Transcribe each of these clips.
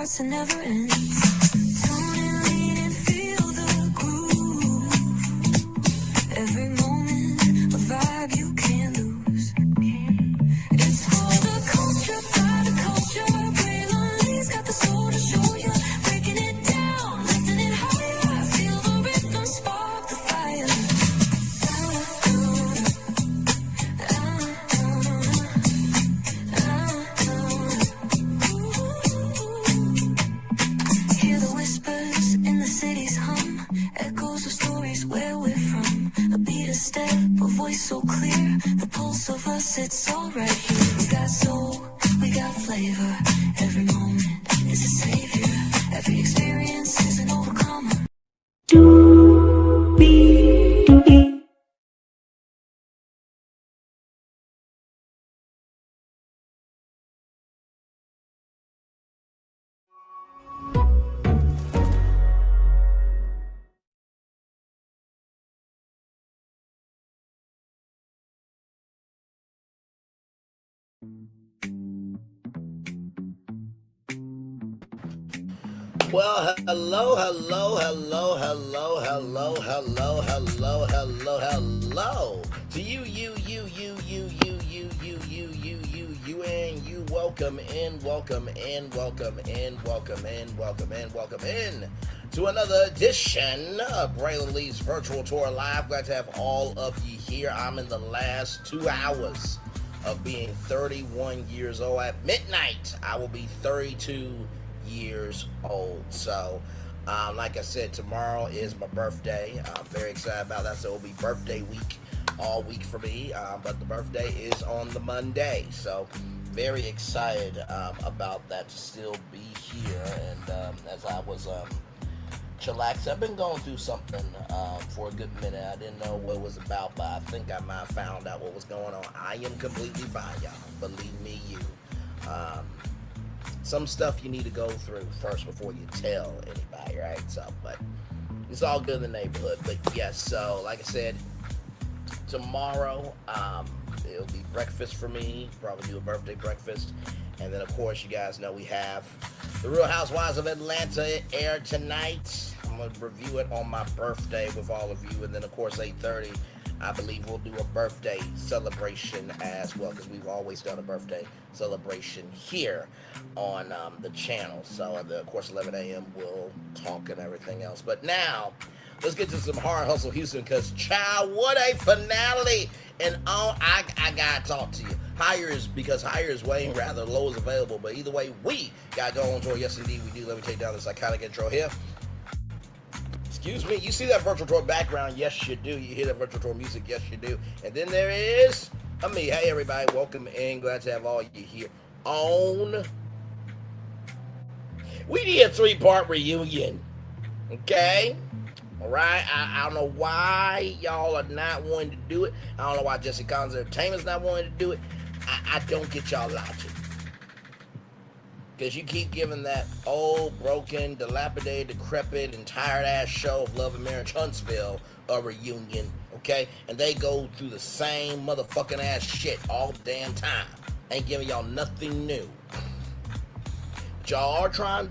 starts and never ends. Tone and lean and feel the groove. Every moment, a vibe you can't lose. It's for the culture, by the culture. Braylon's got the soul to show you. Breaking it down, lifting it higher. Feel the rhythm, spark the fire. Hear the whispers in the city's hum. Echoes of stories where we're from. A beat, a step, a voice so clear. The pulse of us, it's all right here. We got soul, we got flavor. Every moment is a savior. Every experience is an overcomer. Well, hello to you, and you. Welcome in to another edition of Braylon Lee's Virtual Tour Live. Glad to have all of you here. I'm in the last 2 hours of being 31 years old. At midnight, I will be 32 years old. So like I said, tomorrow is my birthday. I'm very excited about that. So it'll be birthday week all week for me, but the birthday is on the Monday, so very excited about that, to still be here. And as I was chillaxing, I've been going through something for a good minute. I didn't know what it was about, but I think I might have found out what was going on. I am completely fine, y'all. Believe me, you. Some stuff you need to go through first before you tell anybody, right? So, but it's all good in the neighborhood. But yes, so like I said, tomorrow it'll be breakfast for me. Probably do a birthday breakfast, and then of course you guys know we have The Real Housewives of Atlanta air tonight. I'm gonna review it on my birthday with all of you, and then of course 8:30. I believe we'll do a birthday celebration as well, because we've always done a birthday celebration here on the channel. So, of course, 11 a.m. we'll talk and everything else. But now, let's get to some Hard Hustle Houston, because, child, what a finale. And I got to talk to you. Because Higher is Wayne, rather low is available. But either way, we got to go on tour. Yes, indeed, we do. Let me take down this iconic intro here. Excuse me, you see that virtual tour background? Yes, you do. You hear that virtual tour music? Yes, you do. And then there is me. Hey, everybody, welcome in. Glad to have all you here on. We need a 3-part reunion, okay? All right? I don't know why y'all are not wanting to do it. I don't know why Jesse Collins Entertainment's not wanting to do it. I don't get y'all logic. Because you keep giving that old, broken, dilapidated, decrepit, and tired-ass show of Love and Marriage Huntsville a reunion, okay? And they go through the same motherfucking ass shit all the damn time. Ain't giving y'all nothing new. But y'all are trying,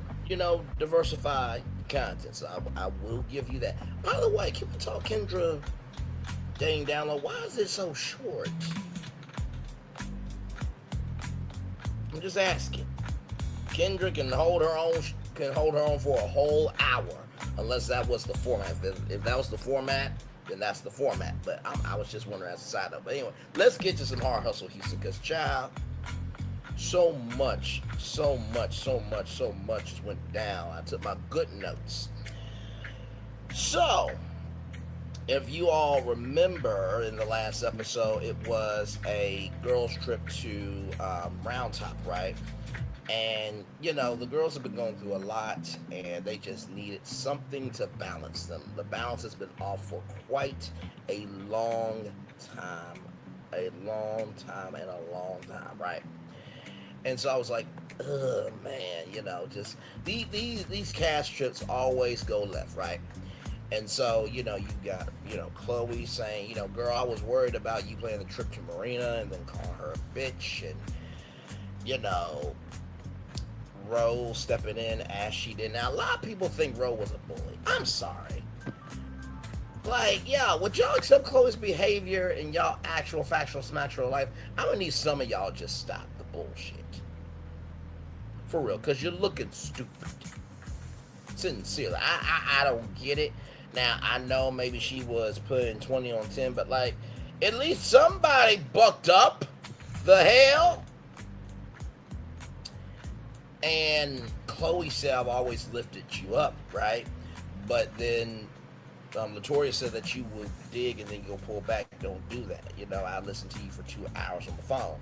diversify content, so I will give you that. By the way, can we talk Kendra dating download? Why is it so short? I'm just asking. Kendra can hold her own for a whole hour, unless that was the format. If that was the format, then that's the format. But I was just wondering as a side note. But anyway, let's get to some Hard Hustle Houston, because, child, so much just went down. I took my good notes. So, if you all remember in the last episode, it was a girls' trip to Round Top, right? And, the girls have been going through a lot, and they just needed something to balance them. The balance has been off for quite a long time, right? And so I was like, ugh, man, just these cast trips always go left, right? And so, you got, Chloe saying, girl, I was worried about you planning the trip to Murenna, and then calling her a bitch, and, Ro stepping in as she did. Now, a lot of people think Ro was a bully. I'm sorry. Like, yeah, would y'all accept Chloe's behavior in y'all actual, factual, smatch life? I'm gonna need some of y'all just stop the bullshit. For real, because you're looking stupid. Sincerely. I don't get it. Now, I know maybe she was putting 20 on 10, but, like, at least somebody bucked up. The hell? And Chloe said, I've always lifted you up, right? But then Latoya said that you would dig and then you'll pull back. Don't do that. You know, I listened to you for 2 hours on the phone.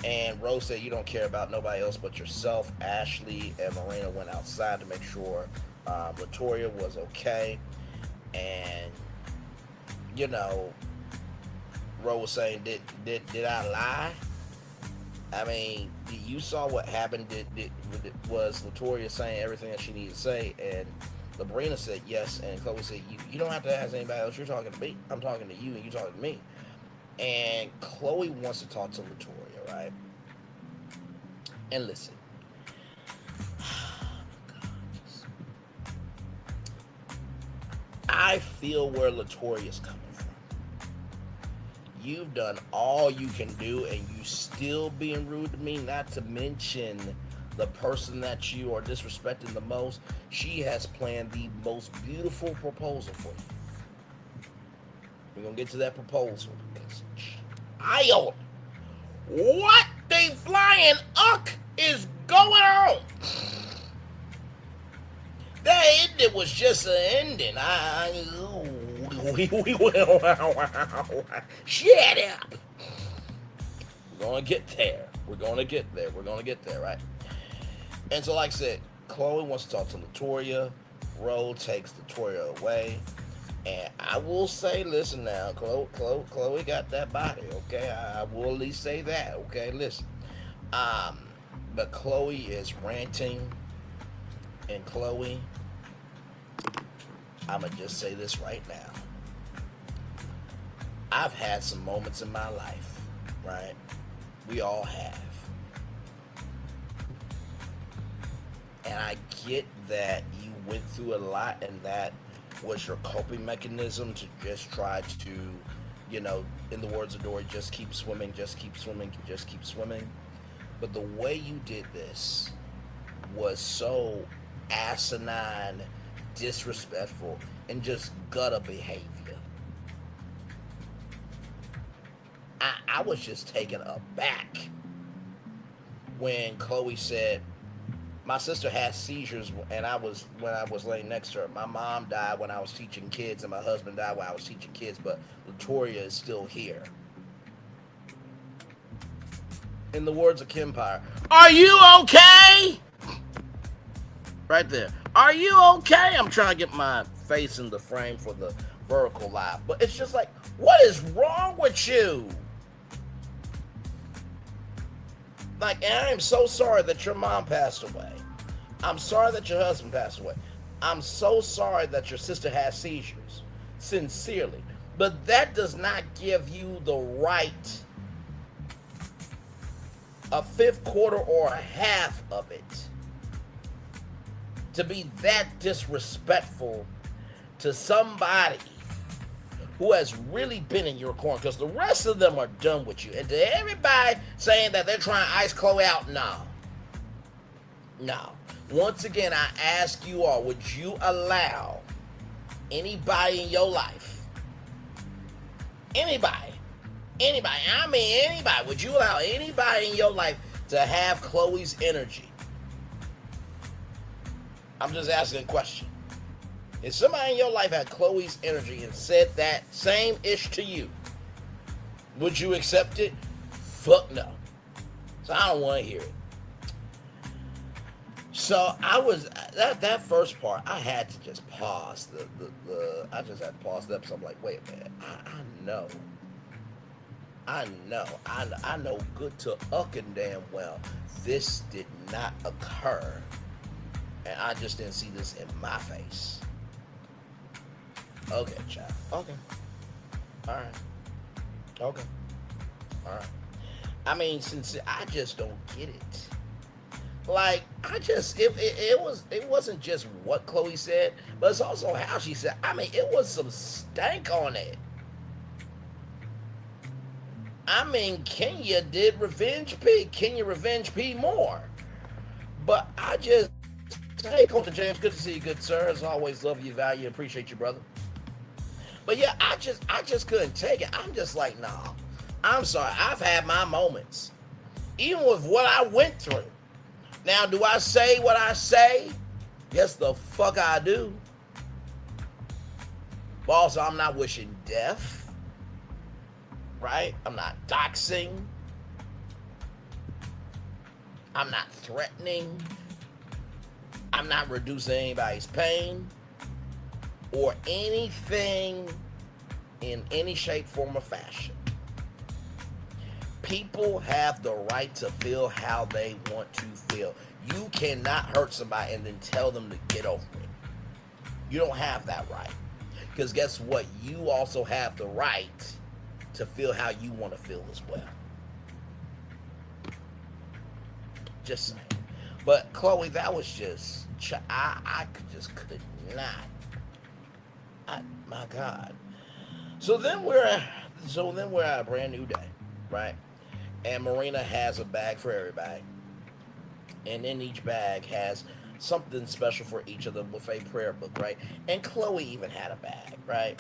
And Rose said, you don't care about nobody else but yourself. Ashley and Murenna went outside to make sure Latoya was okay. And, you know, Rose was saying, did I lie? I mean, you saw what happened. Was Latoya saying everything that she needed to say? And Murenna said yes. And Chloe said, you don't have to ask anybody else. You're talking to me. I'm talking to you and you're talking to me. And Chloe wants to talk to Latoya, right? And listen. I feel where Latoya is coming from. You've done all you can do and you still being rude to me, not to mention the person that you are disrespecting the most. She has planned the most beautiful proposal for you. We're going to get to that proposal because child, what the flying uck is going on? That ending was just an ending. Shut up. We're going to get there. We're going to get there. We're going to get there, right? And so, like I said, Chloe wants to talk to Latoya. Ro takes Latoya away. And I will say, listen now, Chloe got that body, okay? I will at least say that, okay? Listen. But Chloe is ranting. And Chloe, I'm going to just say this right now. I've had some moments in my life, right? We all have. And I get that you went through a lot and that was your coping mechanism to just try to, you know, in the words of Dory, just keep swimming, just keep swimming, just keep swimming. But the way you did this was so asinine, disrespectful, and just gutter behavior. I was just taken aback when Chloe said, my sister had seizures when I was laying next to her. My mom died when I was teaching kids, and my husband died when I was teaching kids, but Latoya is still here. In the words of Kempire, are you okay? Right there. Are you okay? I'm trying to get my face in the frame for the vertical live. But it's just like, what is wrong with you? Like, and I am so sorry that your mom passed away. I'm sorry that your husband passed away. I'm so sorry that your sister has seizures. Sincerely. But that does not give you the right, a fifth quarter or a half of it, to be that disrespectful to somebody who has really been in your corner, because the rest of them are done with you. And to everybody saying that they're trying to ice Chloe out, no. Once again, I ask you all, would you allow anybody in your life, anybody, I mean anybody, would you allow anybody in your life to have Chloe's energy? I'm just asking a question. If somebody in your life had Chloe's energy and said that same ish to you, would you accept it? Fuck no. So I don't want to hear it. So I was, that first part, I had to just pause I just had to pause the episode. I'm like, wait a minute, I know good to and damn well this did not occur, and I just didn't see this in my face. Okay, child. Okay. All right. Okay. All right. I mean, since I just don't get it. Like, it wasn't just what Chloe said, but it's also how she said. I mean, it was some stank on it. I mean, Kenya did Revenge P more. But hey, Coach James, good to see you, good sir. As always, love you, value, appreciate you, brother. But yeah, I just couldn't take it. I'm just like, nah. I'm sorry. I've had my moments, even with what I went through. Now, do I say what I say? Yes, the fuck I do. But also, I'm not wishing death. Right? I'm not doxing. I'm not threatening. I'm not reducing anybody's pain or anything in any shape, form, or fashion. People have the right to feel how they want to feel. You cannot hurt somebody and then tell them to get over it. You don't have that right. Because guess what? You also have the right to feel how you want to feel as well. Just saying. But Chloe, that was just, I could not. My God. So then we're at a brand new day, right? And Murenna has a bag for everybody. And in each bag has something special for each of them with a prayer book, right? And Chloe even had a bag, right?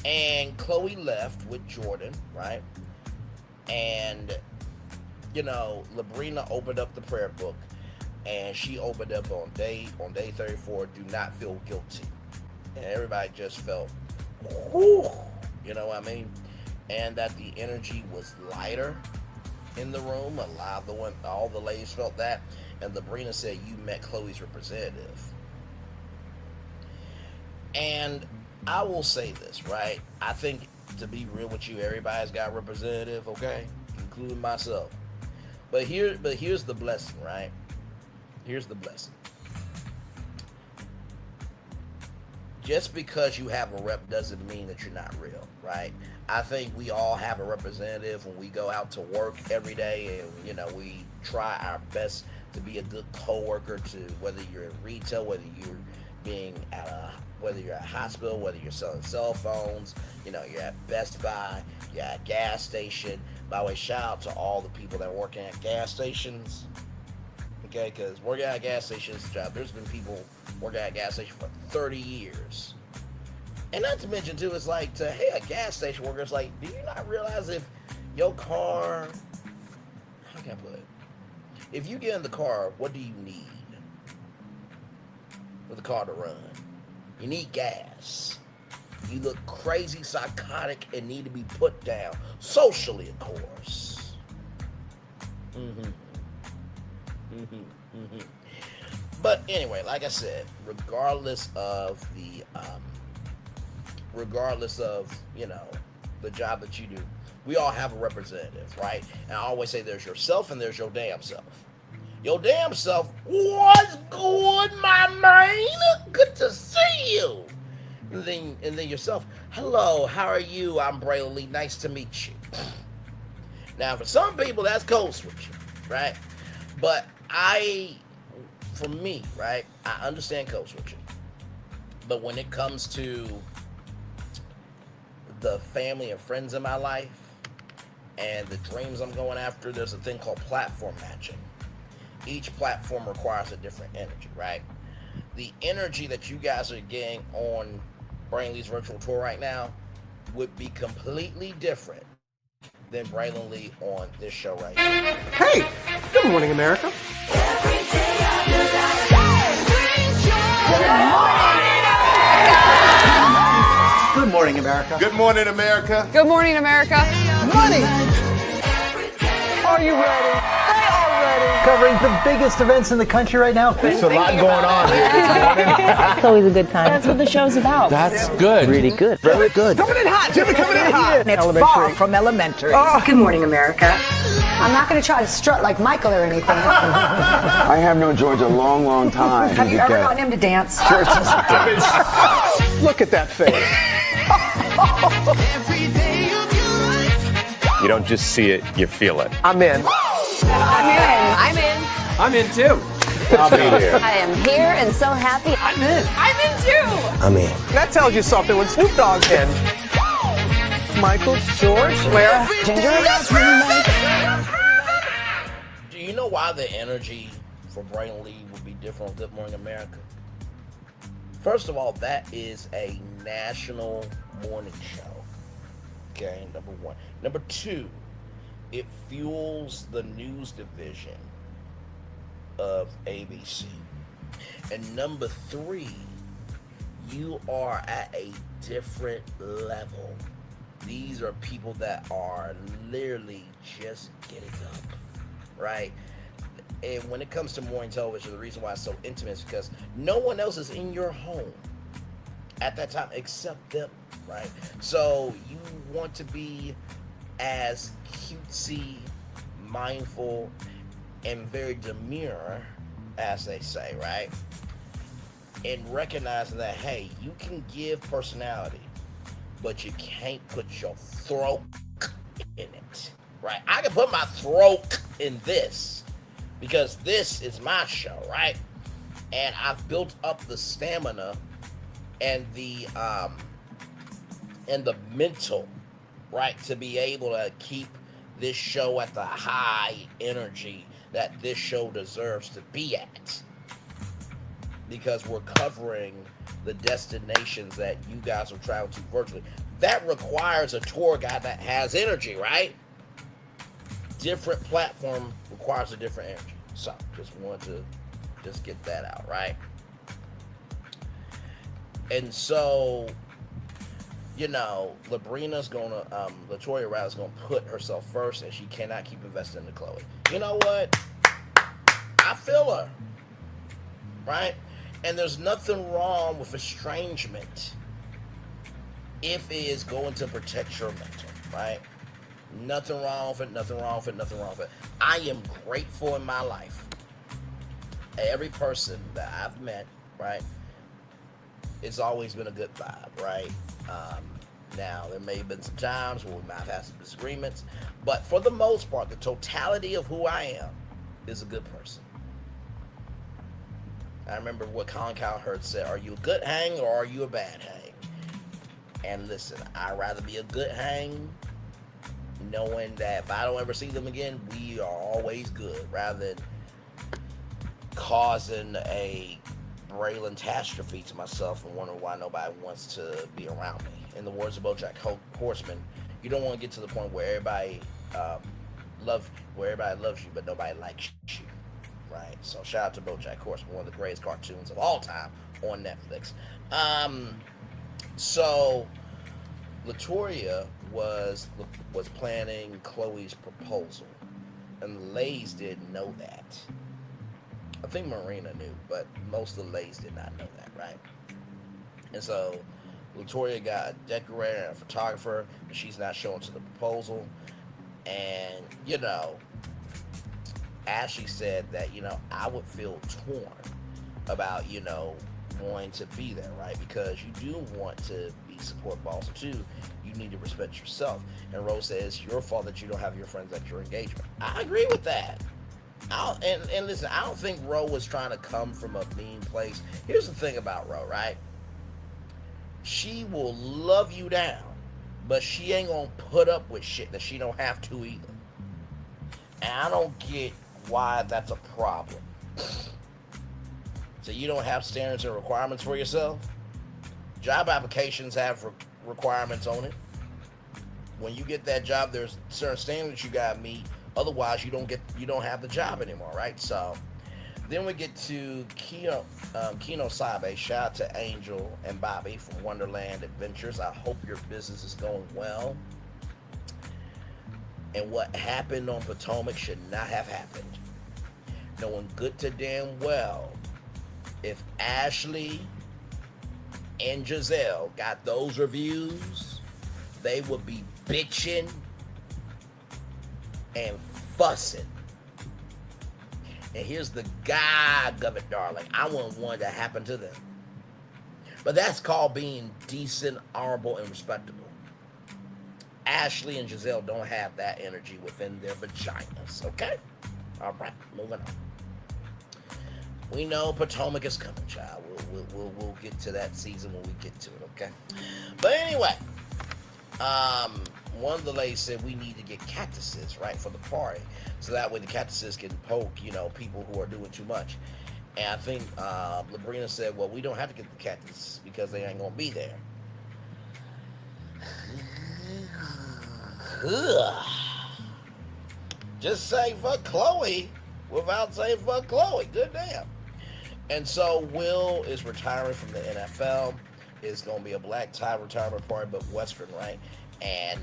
And Chloe left with Jordan, right? And, you know, Labrina opened up the prayer book. And she opened up on day 34, do not feel guilty. And everybody just felt, whew, you know what I mean? And that the energy was lighter in the room. All the ladies felt that. And Labrina said, you met Chloe's representative. And I will say this, right? I think, to be real with you, everybody's got a representative, okay? Including myself. But here's the blessing, right? Here's the blessing. Just because you have a rep doesn't mean that you're not real, right? I think we all have a representative when we go out to work every day, and you know, we try our best to be a good coworker, to whether you're in retail, whether you're at a hospital, whether you're selling cell phones, you know, you're at Best Buy, you're at a gas station. By the way, shout out to all the people that are working at gas stations. Okay, because working at a gas station is a job. There's been people working at a gas station for 30 years. And not to mention, too, it's like, a gas station worker, it's like, do you not realize if your car, how can I put it? If you get in the car, what do you need for the car to run? You need gas. You look crazy, psychotic, and need to be put down. Socially, of course. But anyway, like I said, regardless of you know, the job that you do, we all have a representative, right? And I always say there's yourself and there's your damn self. Your damn self, what's good, my man? Good to see you. And then yourself, hello, how are you? I'm Braylon. Nice to meet you. Now, for some people, that's code switching, right? But for me, right, I understand code switching. But when it comes to the family and friends in my life and the dreams I'm going after, there's a thing called platform matching. Each platform requires a different energy, right? The energy that you guys are getting on Braylon's virtual tour right now would be completely different than Braylon Lee on this show right here. Hey, good morning, America. Good morning, America. Good morning, America. Good morning, America. Money. Are you ready? They are ready. Covering the biggest events in the country right now. There's a lot going on here. It's always a good time. That's what the show's about. That's good. Really good. Very good. Coming in hot. Jimmy coming in hot. It's far from elementary. Good morning, America. I'm not going to try to strut like Michael or anything. I have known George a long, long time. Have you ever gotten him to dance? Look at that face. You don't just see it, you feel it. I'm in. I'm in. I'm in too. I'll be there. I am here and so happy. I'm in. I'm in too. I mean, That tells you something when Snoop Dogg's in. Michael, George, Lara, Ginger. do you know why the energy for Brain Lee would be different on Good Morning America? First of all, that is a national morning show. Okay, number one. Number two, it fuels the news division of ABC. And number three, you are at a different level. These are people that are literally just getting up, right? And when it comes to morning television, the reason why it's so intimate is because no one else is in your home at that time except them, right? So you want to be as cutesy, mindful, and very demure, as they say, right? And recognizing that, hey, you can give personality, but you can't put your throat in it, right? I can put my throat in this because this is my show, right? And I've built up the stamina and the mental, right, to be able to keep this show at the high energy that this show deserves to be at, because we're covering the destinations that you guys will travel to virtually. That requires a tour guide that has energy, right? Different platform requires a different energy. So just wanted to just get that out, right? And so, you know, Latoya Riley's gonna put herself first, and she cannot keep investing in Chloe. You know what? I feel her, right? And there's nothing wrong with estrangement if it is going to protect your mental, right? Nothing wrong with it, nothing wrong with it, nothing wrong with it. I am grateful in my life. Every person that I've met, right, it's always been a good vibe, right? Now, there may have been some times where we might have had some disagreements, but for the most part, the totality of who I am is a good person. I remember what Colin Cowherd said, are you a good hang or are you a bad hang? And listen, I'd rather be a good hang, knowing that if I don't ever see them again, we are always good, rather than causing a Braylon catastrophe to myself and wondering why nobody wants to be around me. In the words of BoJack Horseman, you don't want to get to the point where everybody loves you, but nobody likes you. Right, so shout out to BoJack Horseman, one of the greatest cartoons of all time on Netflix. So Latoya was planning Chloe's proposal, and the Lays didn't know that. I think Murenna knew, but most of the Lays did not know that, right? And so Latoya got a decorator and a photographer, but she's not showing to the proposal. And, you know, Ashley said that, you know, I would feel torn about, you know, wanting to be there, right? Because you do want to be support, but also too, you need to respect yourself. And Rose says, it's your fault that you don't have your friends at your engagement. I agree with that. And listen, I don't think Ro was trying to come from a mean place. Here's the thing about Ro, right? She will love you down, but she ain't gonna put up with shit that she don't have to either. And I don't get why that's a problem. So you don't have standards and requirements for yourself? Job applications have requirements on it. When you get that job, there's certain standards you gotta meet. Otherwise, you don't have the job anymore, right? So then we get to Keno Sabe. Shout out to Angel and Bobby from Wonderland Adventures. I hope your business is going well. And what happened on Potomac should not have happened. Knowing good to damn well, if Ashley and Giselle got those reviews, they would be bitching and fussing. And here's the God of it, darling. I wouldn't want that to happen to them. But that's called being decent, honorable, and respectable. Ashley and Giselle don't have that energy within their vaginas, okay? All right, moving on. We know Potomac is coming, child. We'll get to that season when we get to it, okay? But anyway, one of the ladies said we need to get cactuses, right, for the party. So that way the cactuses can poke, people who are doing too much. And I think Labrina said, well, we don't have to get the cactus because they ain't going to be there. Just say fuck Chloe without saying fuck Chloe. Good damn. And so Will is retiring from the NFL. It's going to be a black tie retirement party, but Western, right? And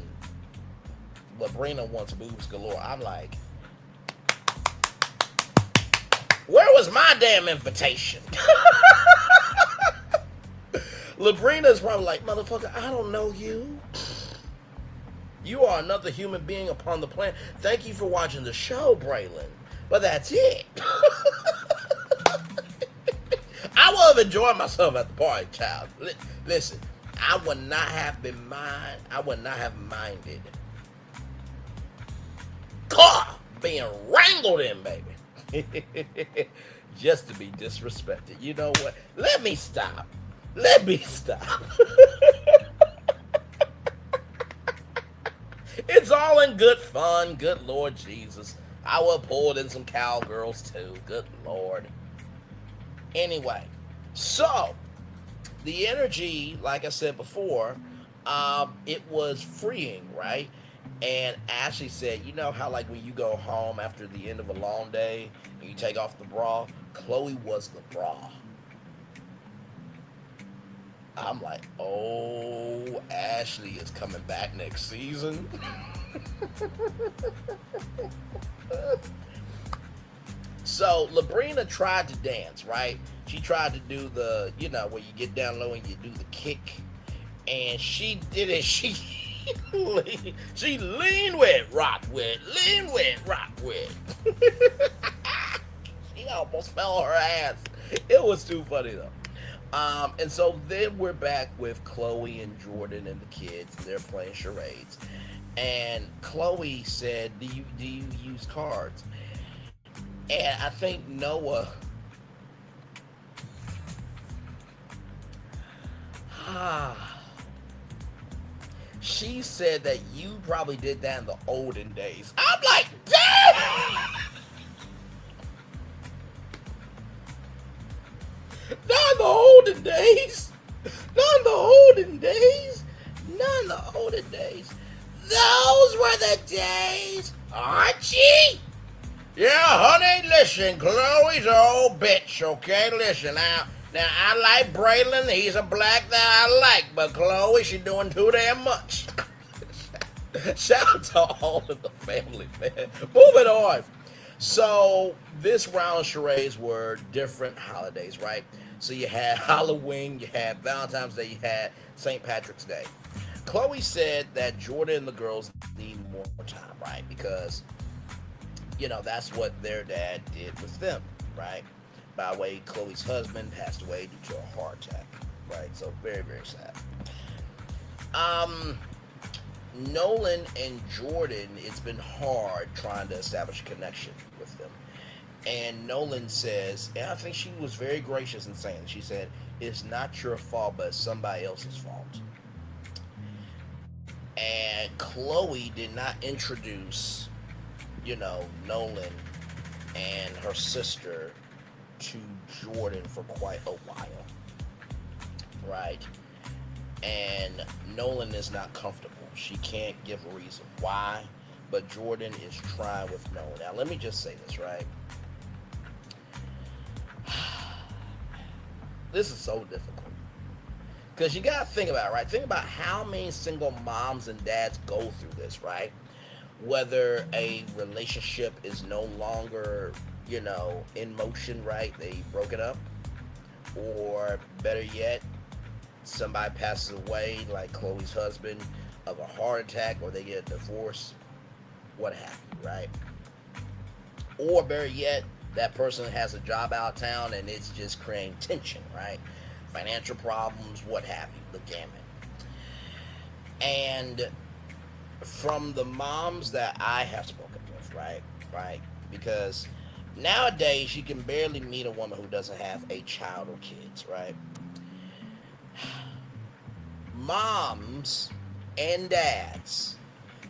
Labrina wants boobs galore. I'm like, where was my damn invitation? Labrina's probably like, motherfucker, I don't know you. You are another human being upon the planet. Thank you for watching the show, Braylon. But that's it. I would have enjoyed myself at the party, child. Listen, I would not have minded car being wrangled in, baby. Just to be disrespected. You know what? Let me stop. It's all in good fun. Good Lord Jesus. I would have pulled in some cowgirls too. Good Lord. Anyway, so the energy, like I said before, it was freeing, right? And Ashley said, you know how like when you go home after the end of a long day and you take off the bra? Chloe was the bra. I'm like, oh, Ashley is coming back next season. So Labrina tried to dance, right? She tried to do the, where you get down low and you do the kick. And she did it. She leaned with, rocked with, leaned with, rocked with. She almost fell on her ass. It was too funny though. And so then we're back with Chloe and Jordan and the kids. They're playing charades. And Chloe said, do you use cards? And I think Noah she said that you probably did that in the olden days. I'm like, damn! Not in the olden days. Not in the olden days. Not in the olden days. Those were the days, Archie. Yeah, honey, listen, Chloe's an old bitch, okay? Listen, now I like Braylon, he's a black that I like, but Chloe, she's doing too damn much. Shout out to all of the family, man. Moving on. So, this round of charades were different holidays, right? So you had Halloween, you had Valentine's Day, you had St. Patrick's Day. Chloe said that Jordan and the girls need more time, right? Because, that's what their dad did with them, right? By the way, Chloe's husband passed away due to a heart attack, right? So very, very sad. Nolan and Jordan, it's been hard trying to establish a connection with them. And Nolan says, and I think she was very gracious in saying it. She said, it's not your fault, but it's somebody else's fault. And Chloe did not introduce, Nolan and her sister to Jordan for quite a while, right? And Nolan is not comfortable. She can't give a reason why, but Jordan is trying with Nolan. Now, let me just say this, right? This is so difficult. Because you got to think about it, right? Think about how many single moms and dads go through this, right? Whether a relationship is no longer, in motion, right? They broke it up. Or better yet, somebody passes away, like Chloe's husband, of a heart attack, or they get a divorce. What have you, right? Or better yet, that person has a job out of town and it's just creating tension, right? Financial problems, what have you, the gamut. And from the moms that I have spoken with, right? Because Nowadays, you can barely meet a woman who doesn't have a child or kids, right? Moms and dads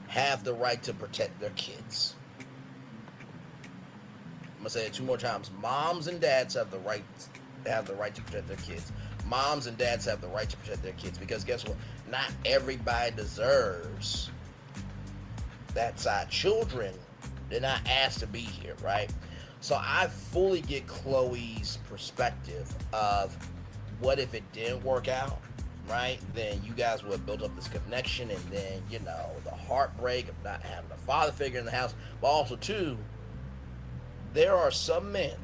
have the right to protect their kids. I'm gonna say it 2 more times. Moms and dads have the right to protect their kids. Moms and dads have the right to protect their kids, because guess what? Not everybody deserves that side. Children, they're not asked to be here, right? So I fully get Chloe's perspective of what if it didn't work out, right? Then you guys would have built up this connection, and then, you know, the heartbreak of not having a father figure in the house. But also, too, there are some men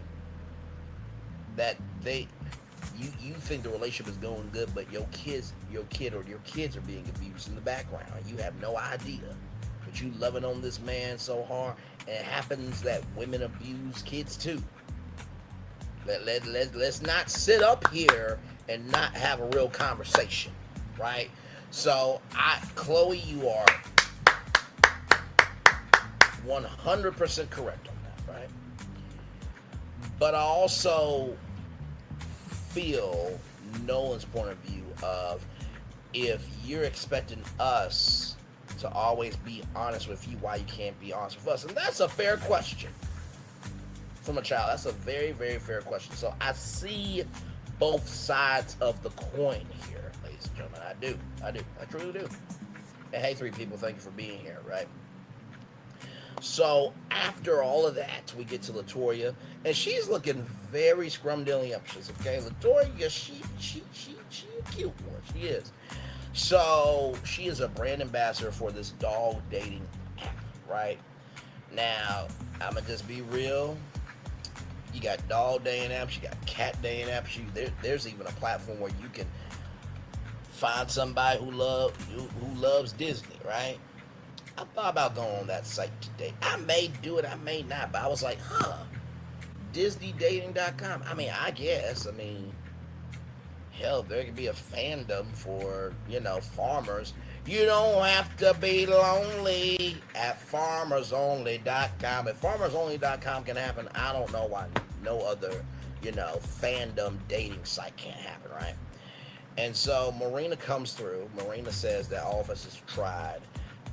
that you think the relationship is going good, but your kid or your kids are being abused in the background. You have no idea, but you loving on this man so hard, and it happens that women abuse kids too. Let's not sit up here and not have a real conversation, right? So, Chloe, you are 100% correct on that, right? But I also feel Nolan's point of view of, if you're expecting us to always be honest with you, why you can't be honest with us? And that's a fair question from a child. That's a very, very fair question. So I see both sides of the coin here, ladies and gentlemen. I truly do. And hey, 3 people, thank you for being here, right? So after all of that, we get to Latoya, and she's looking very scrumdiddlyumptious, okay? Latoya, she a cute one. She is. So she is a brand ambassador for this dog dating app, right? Now, I'm going to just be real. You got dog dating apps, you got cat dating apps. There's even a platform where you can find somebody who loves Disney, right? I thought about going on that site today. I may do it, I may not, but I was like, DisneyDating.com. I mean, I guess. I mean, hell, there could be a fandom for, farmers. You don't have to be lonely at FarmersOnly.com. If FarmersOnly.com can happen, I don't know why no other, fandom dating site can't happen, right? And so Murenna comes through. Murenna says that all of us has tried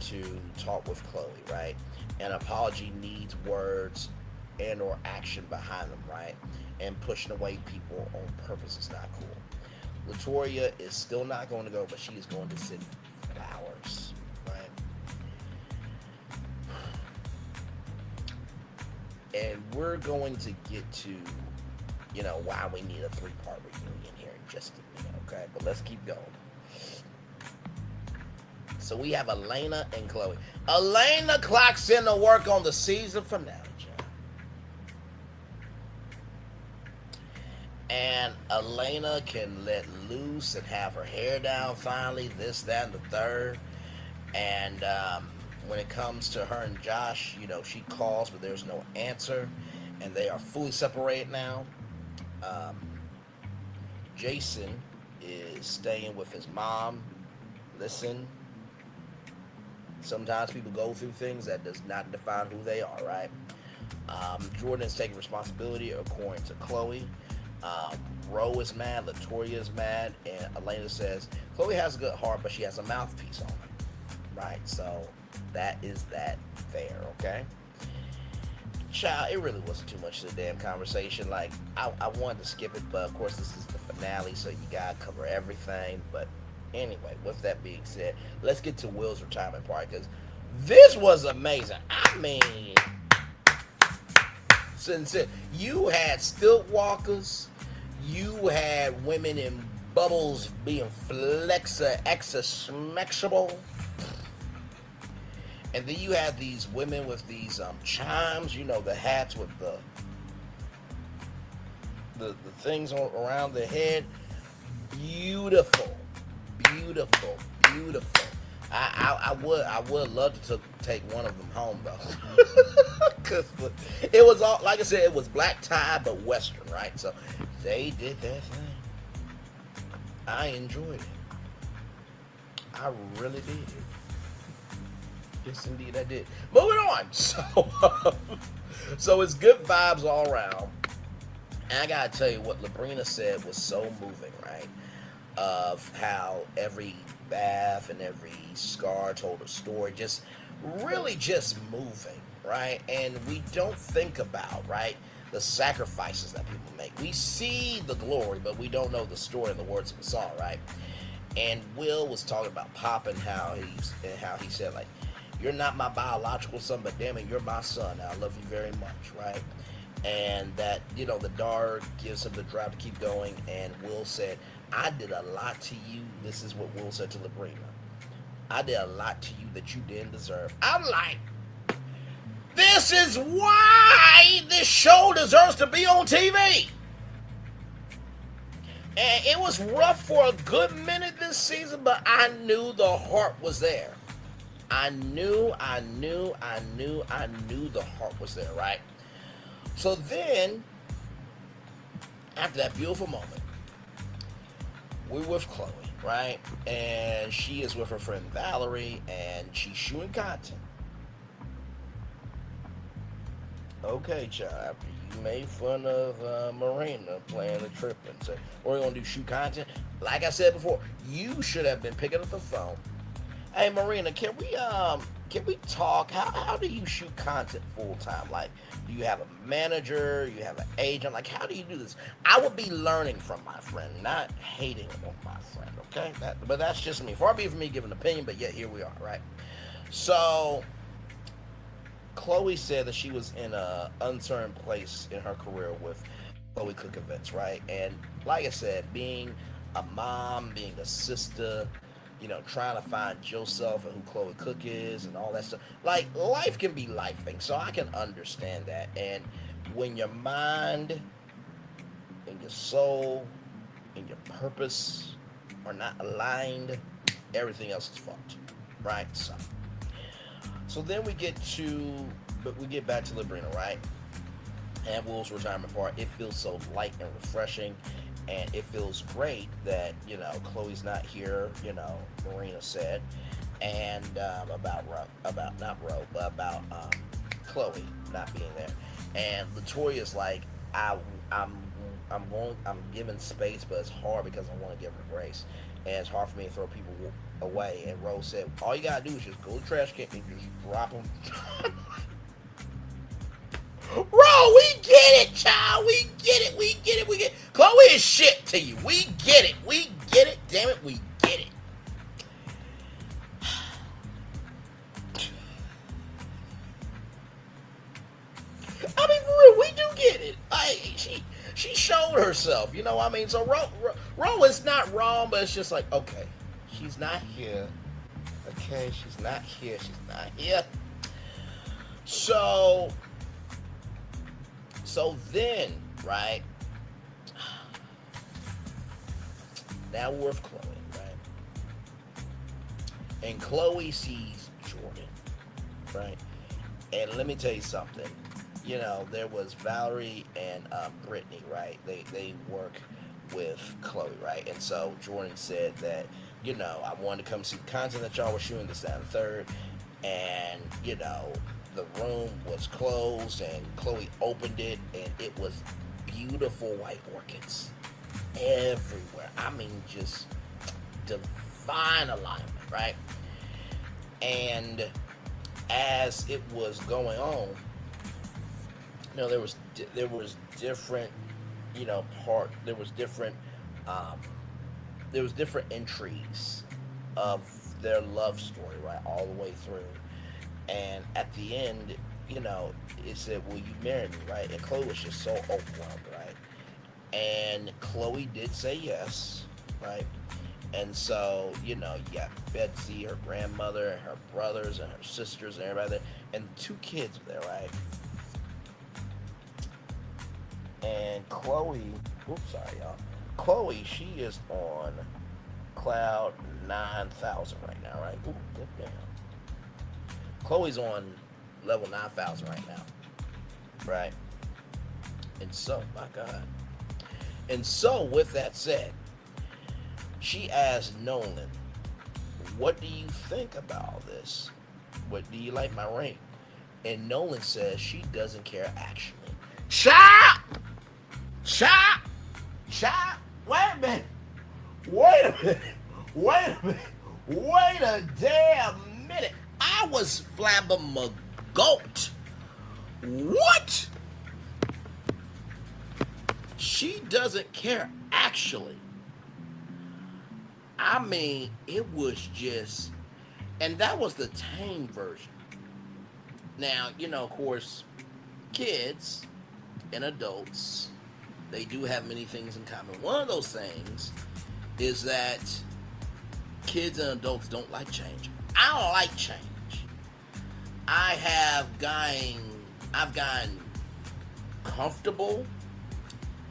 to talk with Chloe, right? An apology needs words and or action behind them, right? And pushing away people on purpose is not cool. Latoya is still not going to go, but she is going to send flowers, right? And we're going to get to, why we need a 3-part reunion here in just a minute, okay? But let's keep going. So we have Elena and Chloe. Elena clocks in to work on the season finale, John. And Elena can let loose and have her hair down finally, this, that, and the third. And when it comes to her and Josh, she calls, but there's no answer. And they are fully separated now. Jason is staying with his mom. Listen. Sometimes people go through things that does not define who they are, right? Jordan is taking responsibility according to Chloe. Ro is mad, Latoya is mad, and Elena says, Chloe has a good heart, but she has a mouthpiece on her, right? So that is that there, okay? Child, it really wasn't too much of the damn conversation. Like, I wanted to skip it, but of course this is the finale, so you gotta cover everything, but anyway, with that being said, let's get to Will's retirement party, because this was amazing. I mean, sincere. You had stilt walkers, you had women in bubbles being extra-smexable, and then you had these women with these chimes, the hats with the things around the head. Beautiful. I would love to take one of them home though, because it was all, like I said, it was black tie but Western, right? So they did their thing. I enjoyed it. I really did. Yes, indeed, I did. Moving on. So it's good vibes all around. And I gotta tell you what Labrina said was so moving, right? Of how every bath and every scar told a story, just really just moving, right? And we don't think about, right, the sacrifices that people make. We see the glory, but we don't know the story and the words of the song, right? And Will was talking about Pop and how he said, like, you're not my biological son, but damn it, you're my son. I love you very much, right? And that, the daughter gives him the drive to keep going. And Will said, I did a lot to you. This is what Will said to Labrina. I did a lot to you that you didn't deserve. I'm like, this is why this show deserves to be on TV. And it was rough for a good minute this season, but I knew the heart was there. I knew the heart was there, right? So then, after that beautiful moment, we're with Chloe, right? And she is with her friend Valerie, and she's shooting content. Okay, child, after you made fun of Murenna playing the trip and said, we're going to do shoot content. Like I said before, you should have been picking up the phone. Hey, Murenna, can we talk? How do you shoot content full time? Like, do you have a manager? You have an agent? Like, how do you do this? I would be learning from my friend, not hating on my friend, okay? But that's just me. Far be it from me giving an opinion, but yet here we are, right? So, Chloe said that she was in an uncertain place in her career with Chloe Cook Events, right? And like I said, being a mom, being a sister, trying to find yourself and who Chloe Cook is and all that stuff. Like, life can be lifing, so I can understand that. And when your mind and your soul and your purpose are not aligned, everything else is fucked, right? So then we get back to Labrina, right? And Will's retirement part. It feels so light and refreshing. And it feels great that, Chloe's not here, Murenna said, and about Chloe not being there. And Latoya's like, I'm giving space, but it's hard because I want to give her grace. And it's hard for me to throw people away. And Rose said, all you gotta do is just go to the trash can and just drop them. Bro, we get it, child. We get it. Chloe is shit to you. We get it. Damn it, we get it. I mean, for real, we do get it. She showed herself, you know what I mean? So Ro is not wrong, but it's just like, okay, she's not here. Okay, she's not here. So then, right, now we're with Chloe, right? And Chloe sees Jordan, right? And let me tell you something. There was Valerie and Brittany, right? They work with Chloe, right? And so Jordan said that, I wanted to come see the content that y'all were shooting, this, that, and third. And, the room was closed, and Chloe opened it, and it was beautiful white orchids everywhere. I mean, just divine alignment, right? And as it was going on, there was different, there was different entries of their love story, right, all the way through. And at the end, it said, will you marry me, right? And Chloe was just so overwhelmed, right? And Chloe did say yes, right? And so, you got Betsy, her grandmother, and her brothers, and her sisters, and everybody there. And 2 kids were there, right? And Chloe, Chloe, she is on cloud 9,000 right now, right? Ooh, damn. Chloe's on level 9,000 right now, right? And so, my God. And so, with that said, she asked Nolan, what do you think about all this? What, do you like my ring? And Nolan says she doesn't care actually. Chop! Chop! Chop! Wait a minute! Wait a minute! Wait a minute! Wait a damn minute! I was flabbergasted. What? She doesn't care actually. I mean, it was just, and that was the tame version. Now, you know, of course, kids and adults, they do have many things in common. One of those things is that kids and adults don't like change. I don't like change. I've gotten comfortable,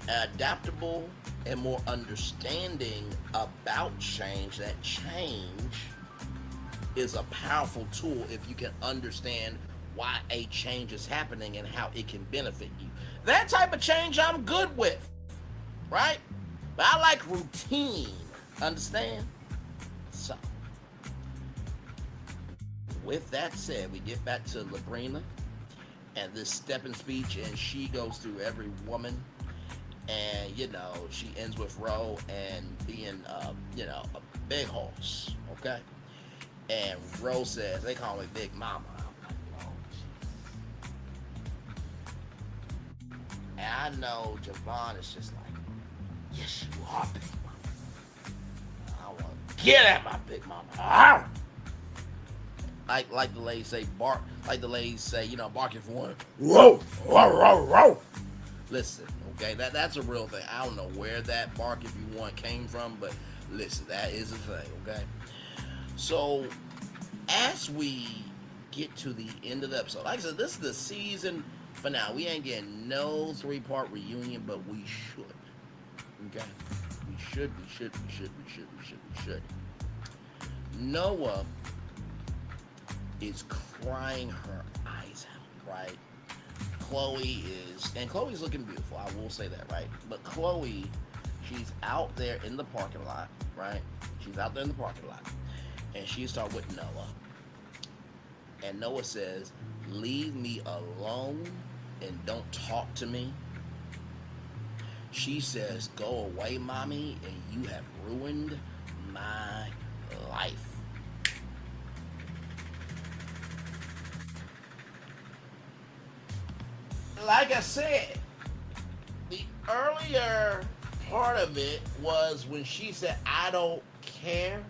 adaptable, and more understanding about change. That change is a powerful tool if you can understand why a change is happening and how it can benefit you. That type of change I'm good with, right? But I like routine, understand? So, with that said, we get back to Labrina and this stepping speech, and she goes through every woman, and you know, she ends with Ro and being you know, a big horse, okay? And Ro says, they call me Big Mama. I'm like, oh, geez. And I know Javon is just like, yes, you are Big Mama. I want to get at my Big Mama. Arr! Like the ladies say, bark. Like the ladies say, you know, barking for one. Whoa, whoa, whoa, whoa. Listen, okay, that's a real thing. I don't know where that bark, if you want, came from, but listen, that is a thing, okay? So, as we get to the end of the episode, like I said, this is the season finale. We ain't getting no 3-part reunion, but we should, okay? We should. Noah is crying her eyes out, right? Chloe's looking beautiful, I will say that, right? But Chloe, she's out there in the parking lot, right? She's out there in the parking lot, and she starts with Noah. And Noah says, leave me alone and don't talk to me. She says, go away, mommy, and you have ruined my life. Like I said, the earlier part of it was when she said, I don't care.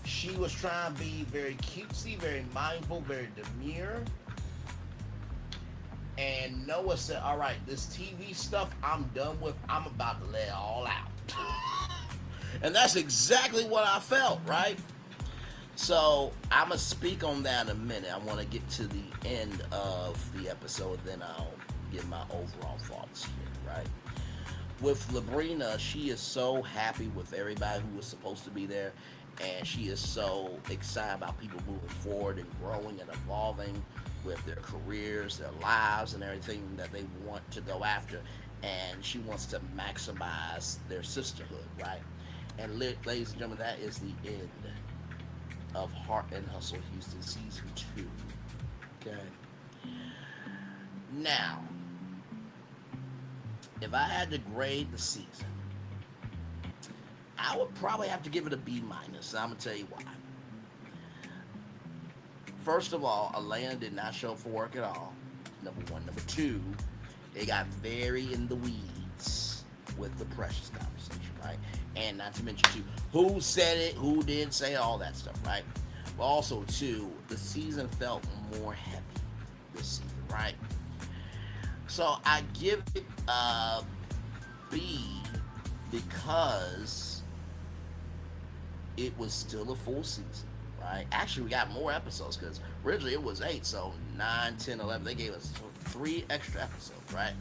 She was trying to be very cutesy, very mindful, very demure. And Noah said, all right, this TV stuff I'm done with. I'm about to let it all out. And that's exactly what I felt, right? So I'm going to speak on that in a minute. I want to get to the end of the episode, then I'll give my overall thoughts here, right? With Labrina, she is so happy with everybody who was supposed to be there, and she is so excited about people moving forward and growing and evolving with their careers, their lives, and everything that they want to go after, and she wants to maximize their sisterhood, right? And ladies and gentlemen, that is the end of Heart and Hustle Houston Season 2. Okay? Now, if I had to grade the season, I would probably have to give it a B-. I'm going to tell you why. First of all, Elena did not show up for work at all. Number one. Number two, they got very in the weeds with the Precious conversation, right? And not to mention, too, who said it, who didn't say it, all that stuff, right? But also, too, the season felt more heavy this season, right? So I give it a B because it was still a full season, right? Actually, we got more episodes because originally it was 8, so 9, 10, 11. They gave us 3 extra episodes, right?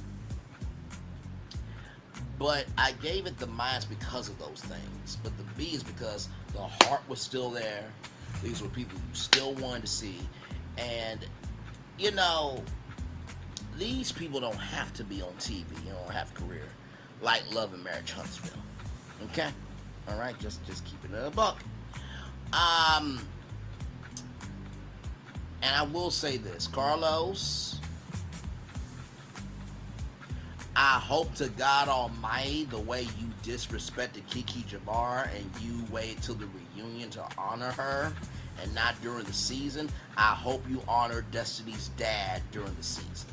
But I gave it the minus because of those things. But the B is because the heart was still there. These were people you still wanted to see. And, you know, these people don't have to be on TV. You don't have a career like Love and Marriage Huntsville. Okay? All right? Just keeping it a buck. And I will say this, Carlos, I hope to God Almighty the way you disrespected Kiki Jabbar and you waited till the reunion to honor her and not during the season, I hope you honor Destiny's dad during the season.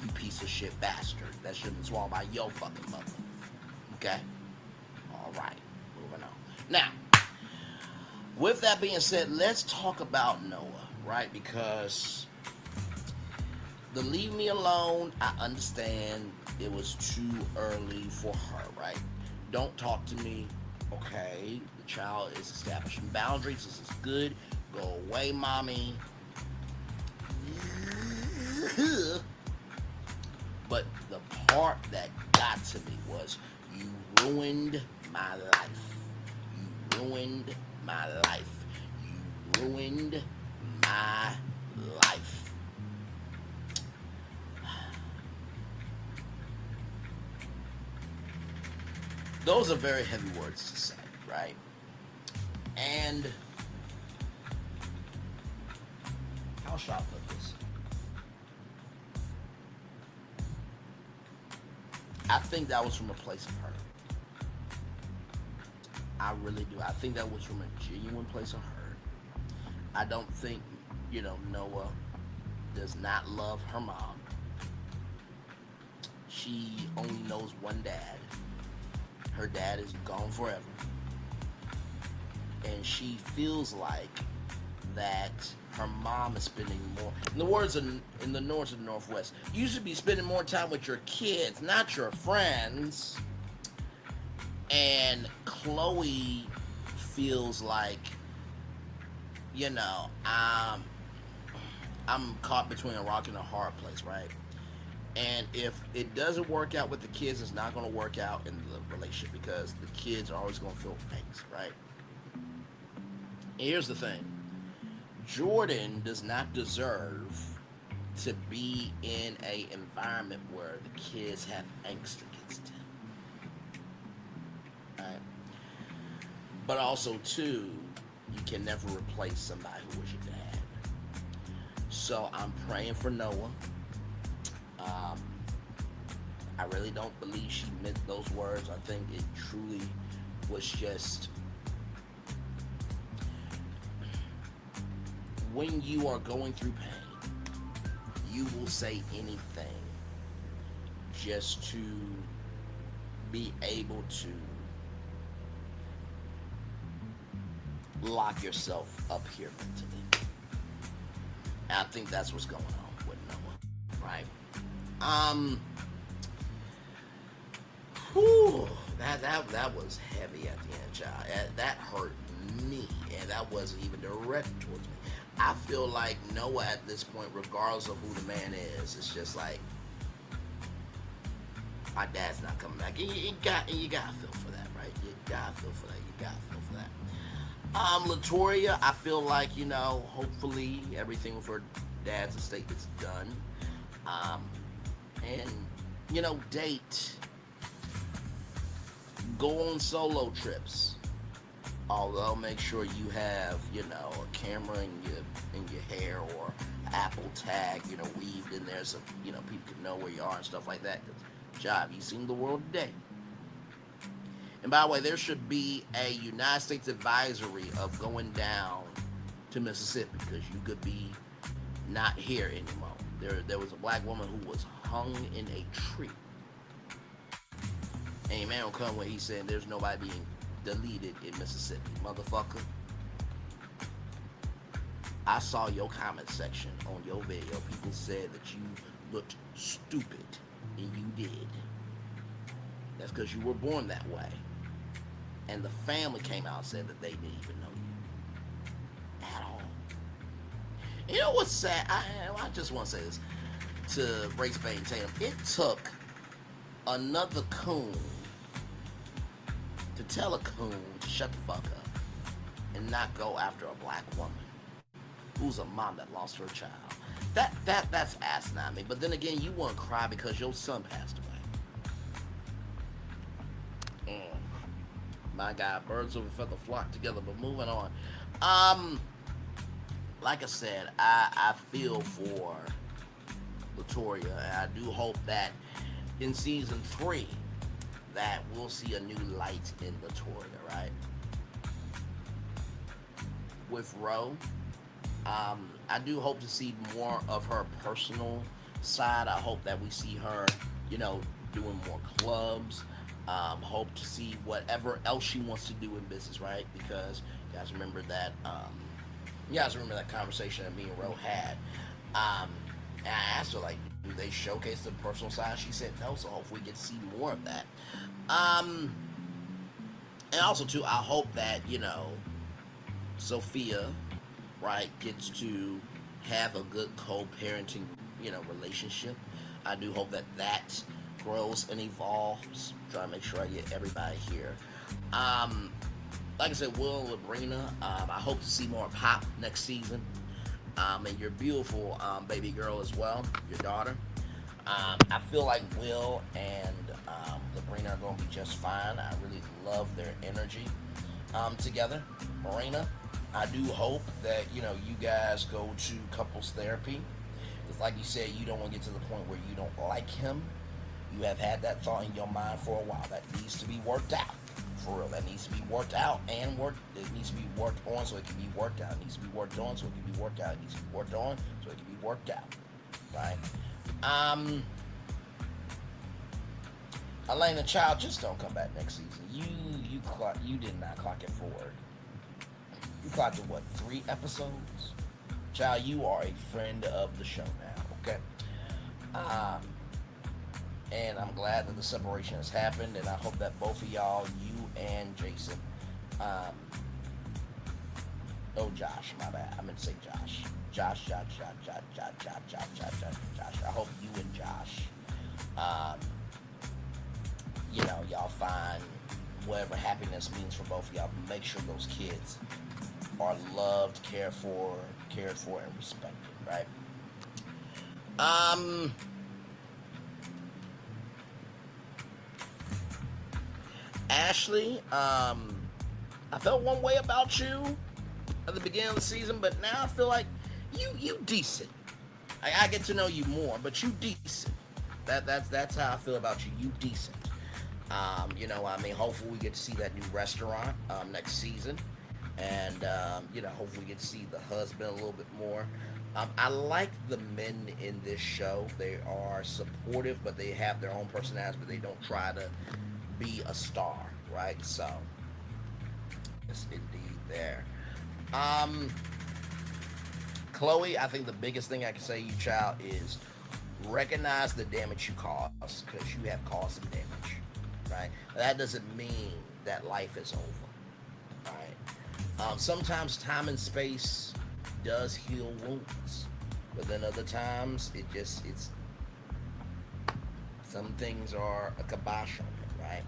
You piece of shit bastard. That shouldn't swallow by your fucking mother. Okay? Alright, moving on. Now, with that being said, let's talk about Noah, right? Because the leave me alone, I understand it was too early for her, right? Don't talk to me. Okay, the child is establishing boundaries. This is good. Go away, mommy. But the part that got to me was you ruined my life. You ruined my life. You ruined my life. Those are very heavy words to say, right? And how should I put this? I think that was from a place of hurt. I really do. I think that was from a genuine place of hurt. I don't think, Noah does not love her mom. She only knows one dad. Her dad is gone forever. And she feels like that her mom is spending more, in the words in the North and Northwest, you should be spending more time with your kids, not your friends. And Chloe feels like, I'm caught between a rock and a hard place, right? And if it doesn't work out with the kids, it's not going to work out in the relationship because the kids are always going to feel angst, right? And here's the thing. Jordan does not deserve to be in an environment where the kids have angst against him. Right? But also, too, you can never replace somebody who was your dad. So I'm praying for Noah. I really don't believe she meant those words. I think it truly was just, when you are going through pain, you will say anything just to be able to lock yourself up here mentally. And I think that's what's going on with Noah, right? That was heavy at the end, child. That hurt me, and that wasn't even directed towards me. I feel like Noah at this point, regardless of who the man is, it's just like, my dad's not coming back. And you gotta feel for that, right? You gotta feel for that. Latoya, I feel like, hopefully everything with her dad's estate is done. And, date. Go on solo trips. Although make sure you have, a camera in your hair or Apple tag, weaved in there so, people can know where you are and stuff like that. 'Cause, job, you've seen the world today. And by the way, there should be a United States advisory of going down to Mississippi because you could be not here anymore. There was a black woman who was hung in a tree. And man will come when he said there's nobody being deleted in Mississippi. Motherfucker. I saw your comment section on your video. People said that you looked stupid. And you did. That's because you were born that way. And the family came out and said that they didn't even know you. At all. You know what's sad? I just want to say this to Race Bane Tatum. It took another coon to tell a coon to shut the fuck up and not go after a black woman who's a mom that lost her child. That's asinine me. But then again, you want to cry because your son passed away. My God, birds of a feather flock together. But moving on. like I said, I feel for Latoya, and I do hope that in season 3 that we'll see a new light in Latoya, right? With Ro, I do hope to see more of her personal side. I hope that we see her, doing more clubs. Hope to see whatever else she wants to do in business, right? Because you guys remember that conversation that me and Ro had. And I asked her, like, do they showcase the personal side? She said no, so hopefully we get to see more of that. And also, too, I hope that, Sophia, right, gets to have a good co-parenting, relationship. I do hope that grows and evolves. Try to make sure I get everybody here. Like I said, Will and Labrina, I hope to see more Pop next season. And your beautiful baby girl as well, your daughter. I feel like Will and Labrina are going to be just fine. I really love their energy together. Murenna, I do hope that, you guys go to couples therapy. Because like you said, you don't want to get to the point where you don't like him. You have had that thought in your mind for a while. That needs to be worked out. For real, that needs to be worked out and it needs to be worked on so it can be worked out. It needs to be worked on so it can be worked out. It needs to be worked on so it can be worked out. Right? Elena Child, just don't come back next season. You did not clock it forward. You clocked it, what, 3 episodes? Child, you are a friend of the show now, okay? And I'm glad that the separation has happened, and I hope that both of y'all, you and Jason, Josh, my bad. I meant to say Josh. Josh. I hope you and Josh, y'all find whatever happiness means for both of y'all. Make sure those kids are loved, cared for, and respected, right? Ashley, I felt one way about you at the beginning of the season, but now I feel like you decent. I get to know you more, but you decent. That's how I feel about you. You decent. Hopefully we get to see that new restaurant next season, and hopefully we get to see the husband a little bit more. I like the men in this show. They are supportive, but they have their own personalities, but they don't try to be a star, right? So it's indeed there. Chloe, I think the biggest thing I can say to you, child, is recognize the damage you caused, because you have caused some damage, right? That doesn't mean that life is over, right? Sometimes time and space does heal wounds, but then other times it's some things are a kibosh on it, right?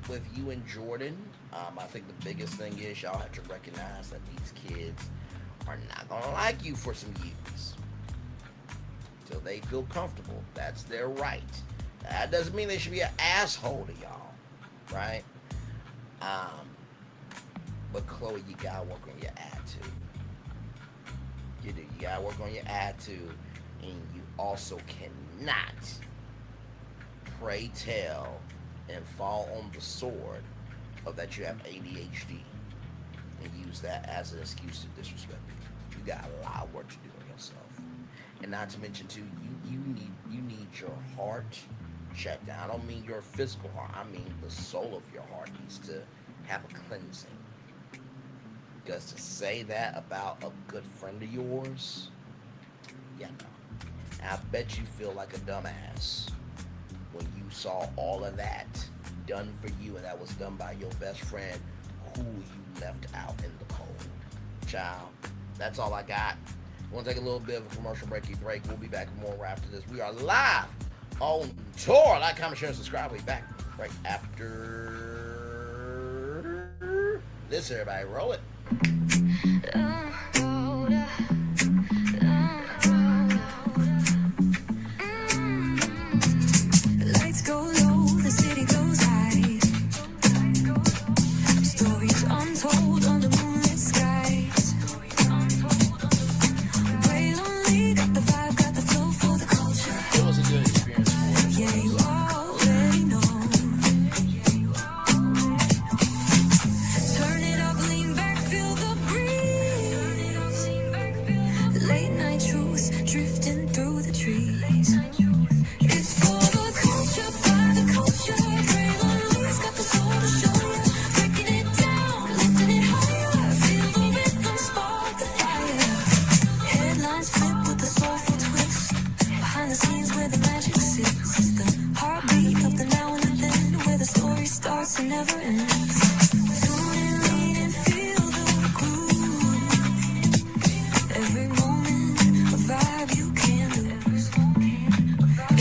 With you and Jordan, I think the biggest thing is y'all have to recognize that these kids are not gonna like you for some years till they feel comfortable. That's their right. That doesn't mean they should be an asshole to y'all, right? But Chloe, you gotta work on your attitude. You do. You gotta work on your attitude, and you also cannot pray tell and fall on the sword of that you have ADHD and use that as an excuse to disrespect people. You got a lot of work to do on yourself, and not to mention too, you need your heart checked down. I don't mean your physical heart. I mean the soul of your heart needs to have a cleansing. Because to say that about a good friend of yours, yeah, no. I bet you feel like a dumbass when you saw all of that done for you, and that was done by your best friend who you left out in the cold. Child, that's all I got. We're gonna take a little bit of a commercial break. We'll be back with more after this. We are live on tour. Like, comment, share, and subscribe. We'll be back right after this. Everybody, roll it. Lights go low, the city goes high. Stories untold under moonlit skies. cross, it never ends. Tune in, lean and feel the groove. Every moment, a vibe you can't lose.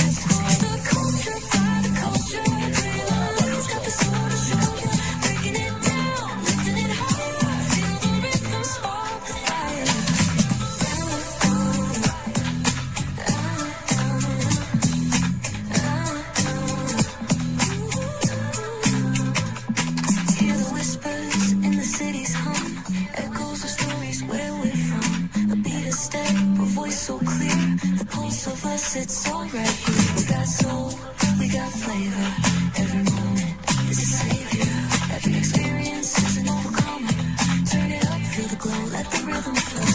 It's for the culture, by the culture. Adrenaline's got the soul to show you. Breaking it down, lifting it higher. Feel the rhythm, spark the fire. Hear the whispers in the city's hum. Echoes of stories where we're from. A beat, a step, a voice so clear. The pulse of us, it's all right here. We got soul, we got flavor. Every moment is a savior. Every experience is an overcomer. Turn it up, feel the glow, let the rhythm flow.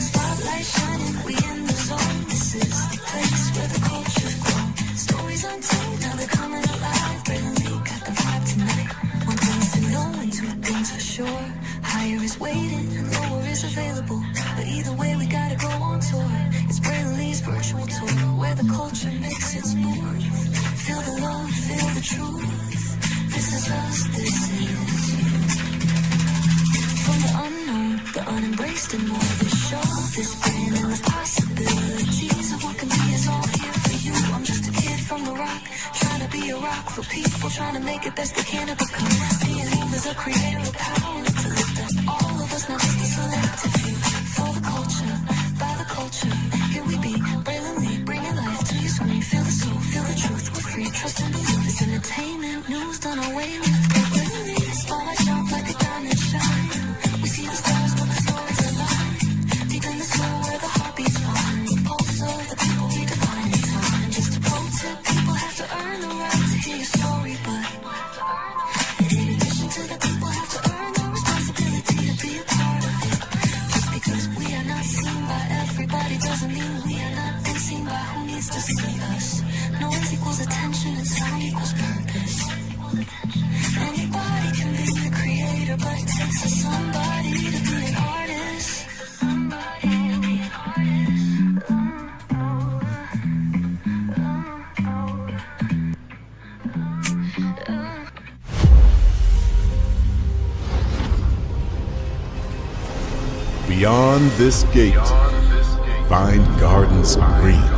Spotlight shining, we in the zone. This is the place where the cultures grow. Stories untold, now they're coming alive. Brilliantly got the vibe tonight. One thing to know and two things for sure. Higher is waiting and lower is available. But either way, we gotta go on tour. It's Brainley's virtual tour where the culture makes its move. Feel the love, feel the truth. This is us, this is you. From the unknown, the unembraced and more. This show, this brand and the possibilities of what can be is all here for you. I'm just a kid from the rock, trying to be a rock for people, trying to make it best they can to become. Being who is a creator of power to lift up all of us, not just a selective few. For the culture, by the culture, here we be, brilliantly bringing life to your screen. Feel the soul, feel the truth, we're free, trust and believe. It's entertainment, news done away with. Brilliantly, spotlight sharp like a diamond shine. We see the stars, but the stories align. Deep in the soul where the heartbeats find. The pulse of the people we define in time. Just a pro tip, people have to earn the right to hear your story, but in addition to that, people have to earn the responsibility to be a part of it. Just because we are not seen by everybody doesn't mean we are not been seen by who needs to see us. Noise equals attention and sound equals purpose. Anybody can be the creator, but it takes a somebody to be an artist. Somebody to be an artist. Beyond this gate, find gardens green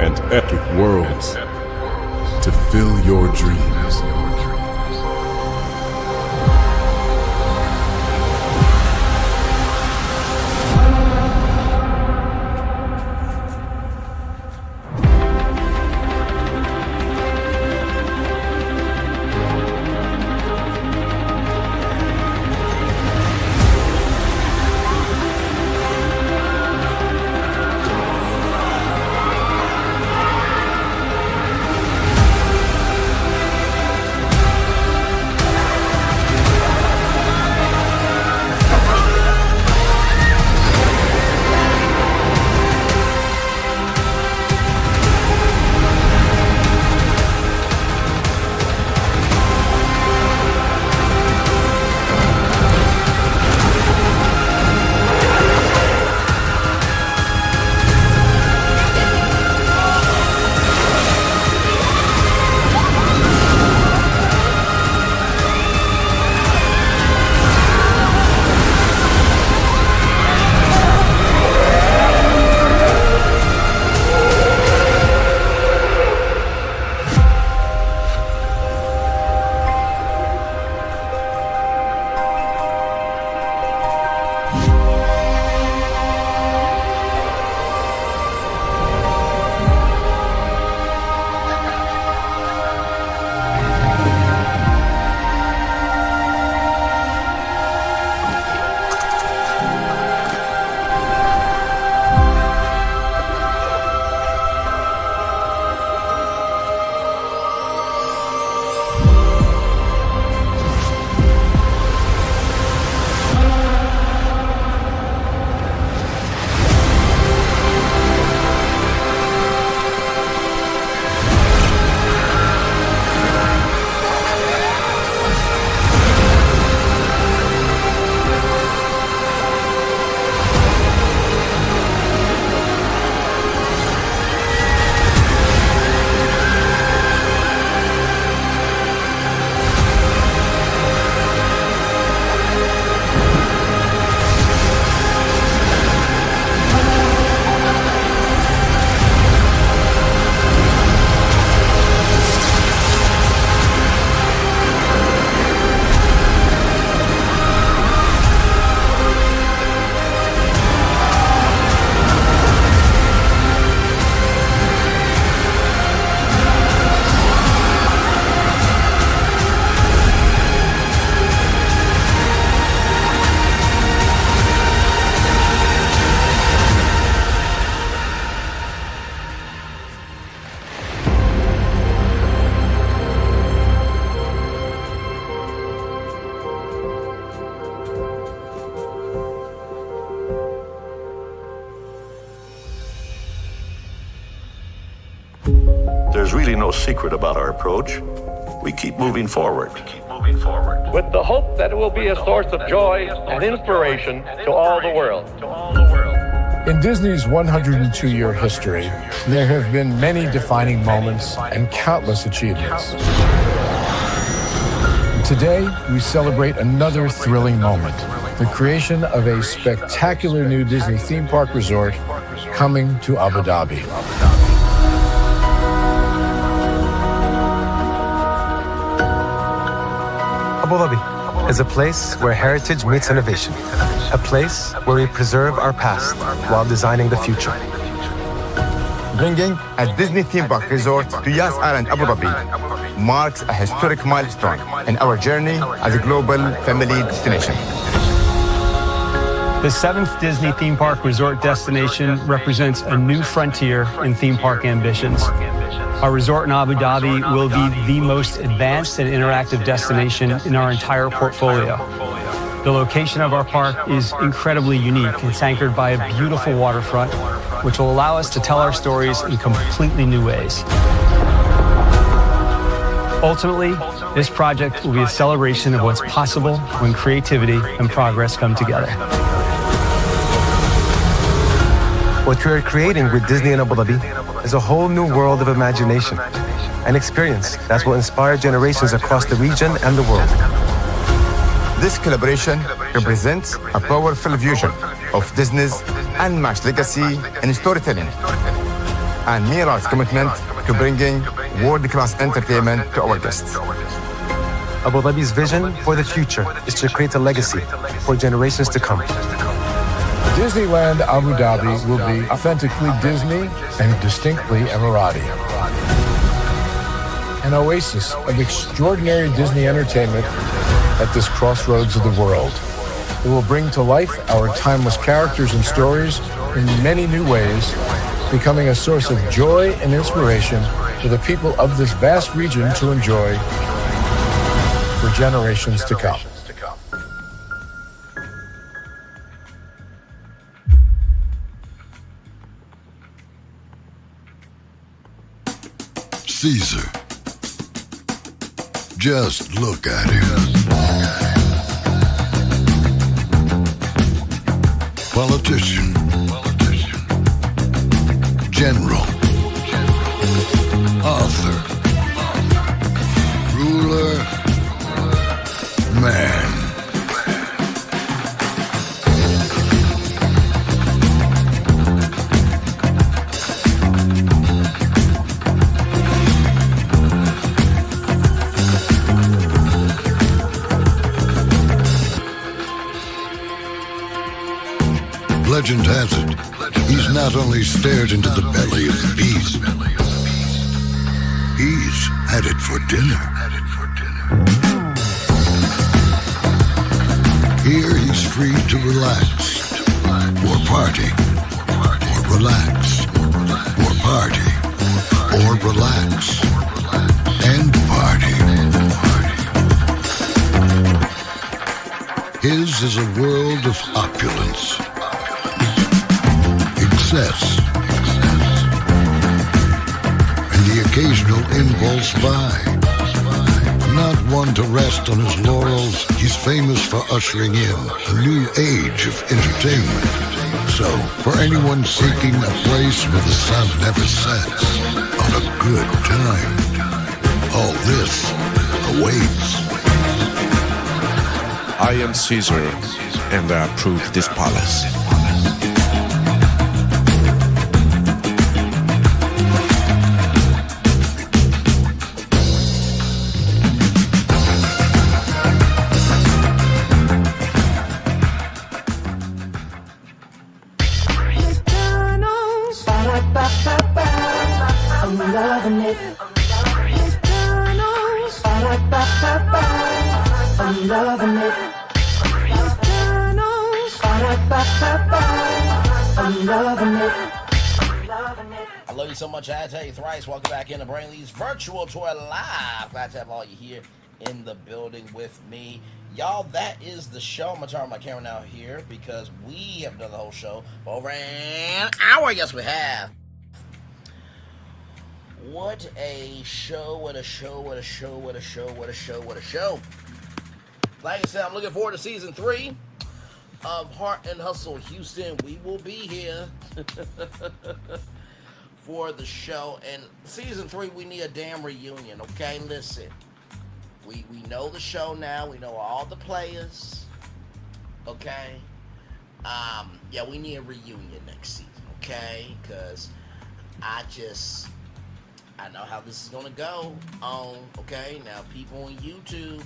and epic worlds to fill your dreams. There's really no secret about our approach. We keep moving forward. With the hope that it will be a source of joy and inspiration to all the world. In Disney's 102-year history, there have been many defining moments and countless achievements. Today, we celebrate another thrilling moment, the creation of a spectacular new Disney theme park resort coming to Abu Dhabi. Abu Dhabi is a place where heritage meets innovation, a place where we preserve our past while designing the future. Bringing a Disney theme park resort to Yas Island, Abu Dhabi marks a historic milestone in our journey as a global family destination. The 7th Disney theme park resort destination represents a new frontier in theme park ambitions. Our resort in Abu Dhabi will be the most advanced and interactive destination in our entire portfolio. The location of our park is incredibly unique. It's anchored by a beautiful waterfront, which will allow us to tell our stories in completely new ways. Ultimately, this project will be a celebration of what's possible when creativity and progress come together. What we are creating with Disney in Abu Dhabi is a whole new world of imagination, an experience that will inspire generations across the region and the world. This collaboration represents a powerful fusion of Disney's unmatched legacy in storytelling and Mira's commitment to bringing world-class entertainment to our guests. Abu Dhabi's vision for the future is to create a legacy for generations to come. Disneyland Abu Dhabi will be authentically Disney and distinctly Emirati. An oasis of extraordinary Disney entertainment at this crossroads of the world. It will bring to life our timeless characters and stories in many new ways, becoming a source of joy and inspiration for the people of this vast region to enjoy for generations to come. Caesar. Just look at him. Politician. General. Author. Ruler. Man. Legend has it, he's not only stared into the belly of the beast, he's had it for dinner. Here he's free to relax, or party, or relax, or party, or relax, and party. His is a world of opulence. Excess, and the occasional impulse buy. Not one to rest on his laurels, he's famous for ushering in a new age of entertainment. So, for anyone seeking a place where the sun never sets, on a good time, all this awaits. I am Caesar, and I approve this palace. I'm loving it. McDonald's. I'm loving it. McDonald's. I'm loving it. I love you so much. I tell you thrice. Welcome back into Brainley's virtual tour live. Glad to have all you here in the building with me. Y'all, that is the show. I'm going to turn my camera now here because we have done the whole show for over an hour. Yes, we have. What a show, what a show, what a show, what a show, what a show, what a show. Like I said, I'm looking forward to season 3 of Heart and Hustle Houston. We will be here for the show. And season 3, we need a damn reunion, okay? Listen, we know the show now. We know all the players, okay? Yeah, we need a reunion next season, okay? Because I know how this is going to go on, okay? Now, people on YouTube,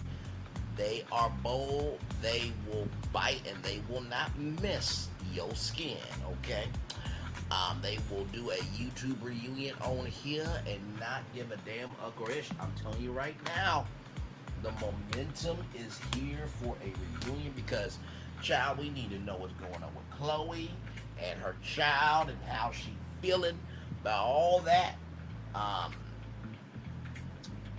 they are bold, they will bite, and they will not miss your skin, okay? They will do a YouTube reunion on here and not give a damn uckerish. I'm telling you right now, the momentum is here for a reunion because, child, we need to know what's going on with Chloe and her child and how she's feeling about all that.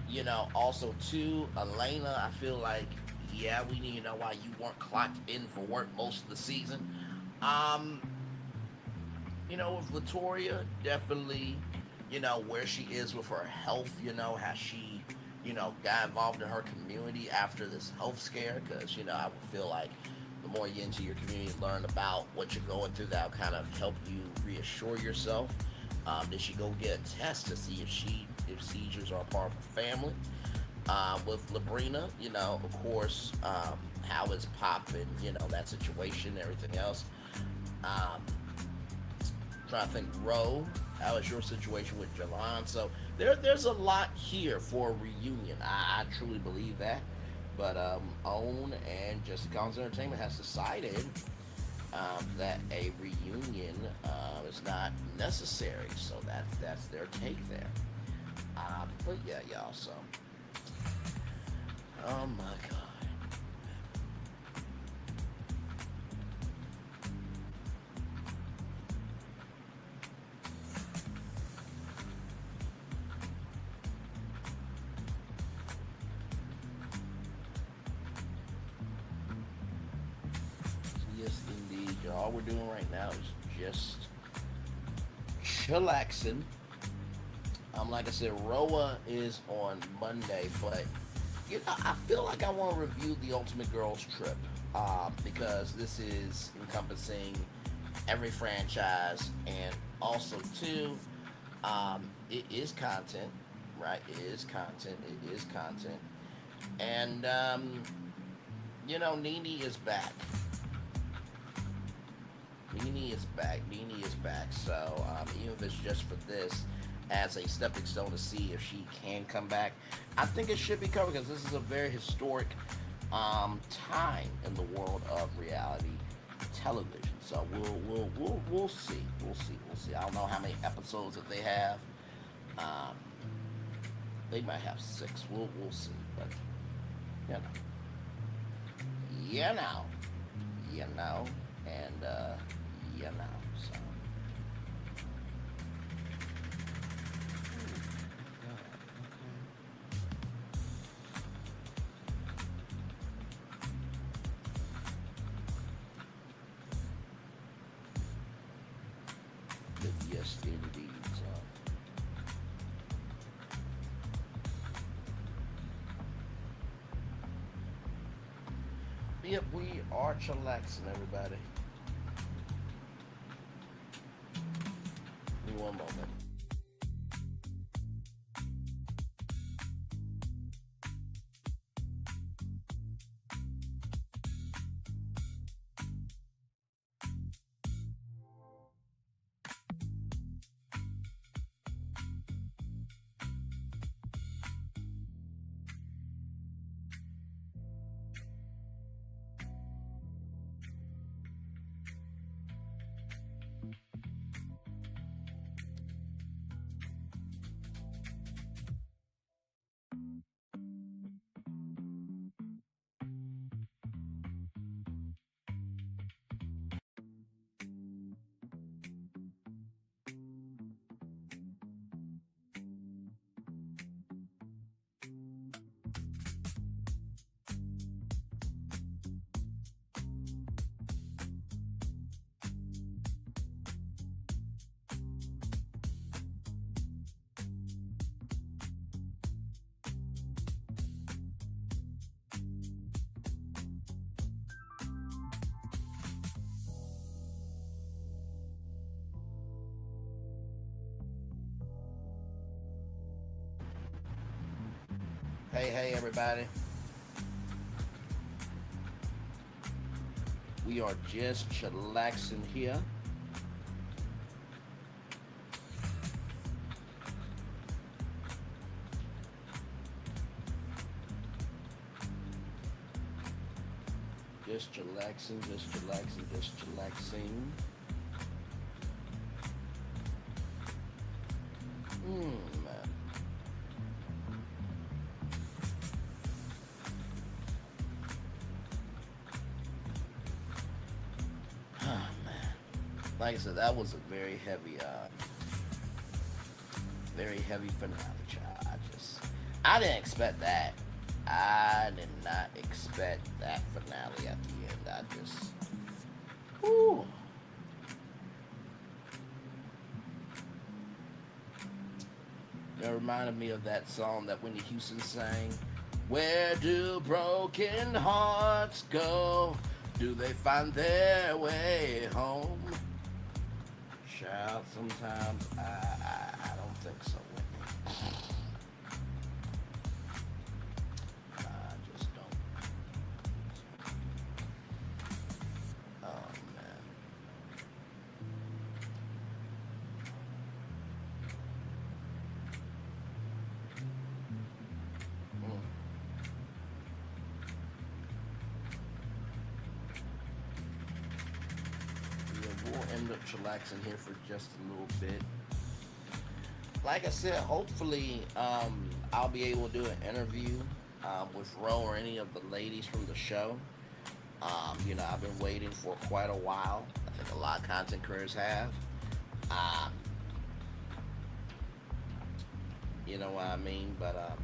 You know, also too, Elena, I feel like, yeah, we need to know why you weren't clocked in for work most of the season. You know, with Latoria, definitely, you know, where she is with her health, you know, how she, you know, got involved in her community after this health scare, because, you know, I would feel like the more you into your community, learn about what you're going through, that'll kind of help you reassure yourself. Did she go get a test to see if seizures are a part of her family? With Labrina, you know, of course, how is Pop and, you know, that situation, everything else. Trying to think, Ro, how is your situation with Jalan? So there's a lot here for a reunion. I truly believe that. But OWN and Just Cause Entertainment has decided that a reunion is not necessary. So that's their take there. But yeah, y'all, so. Oh my God. Yes, indeed. All we're doing right now is just chillaxing. Like I said, Roa is on Monday, but you know, I feel like I want to review the Ultimate Girls Trip because this is encompassing every franchise, and also too, it is content, right? It is content. It is content, and you know, Nene is back. Nene is back. Nene is back. So even if it's just for this, as a stepping stone to see if she can come back, I think it should be covered because this is a very historic time in the world of reality television. So we'll see. We'll see. I don't know how many episodes that they have. They might have 6. We'll see. But you know, and you know. So. Yes, indeed. Yep, we are chillaxing, everybody. Give me one moment. Hey, everybody. We are just chillaxing here. Just chillaxing, just chillaxing, just chillaxing. Man. Oh, man. Like I said, that was a very heavy finale, child. I didn't expect that. I did not expect that finale at the end. Whew. It reminded me of that song that Whitney Houston sang. Where do broken hearts go? Do they find their way home? Child, sometimes I don't think so, Whitney. I just don't. Oh, man. We'll end up chillaxing here for just a little bit. Like I said, hopefully I'll be able to do an interview with Ro or any of the ladies from the show. I've been waiting for quite a while. I think a lot of content creators have. You know what I mean? But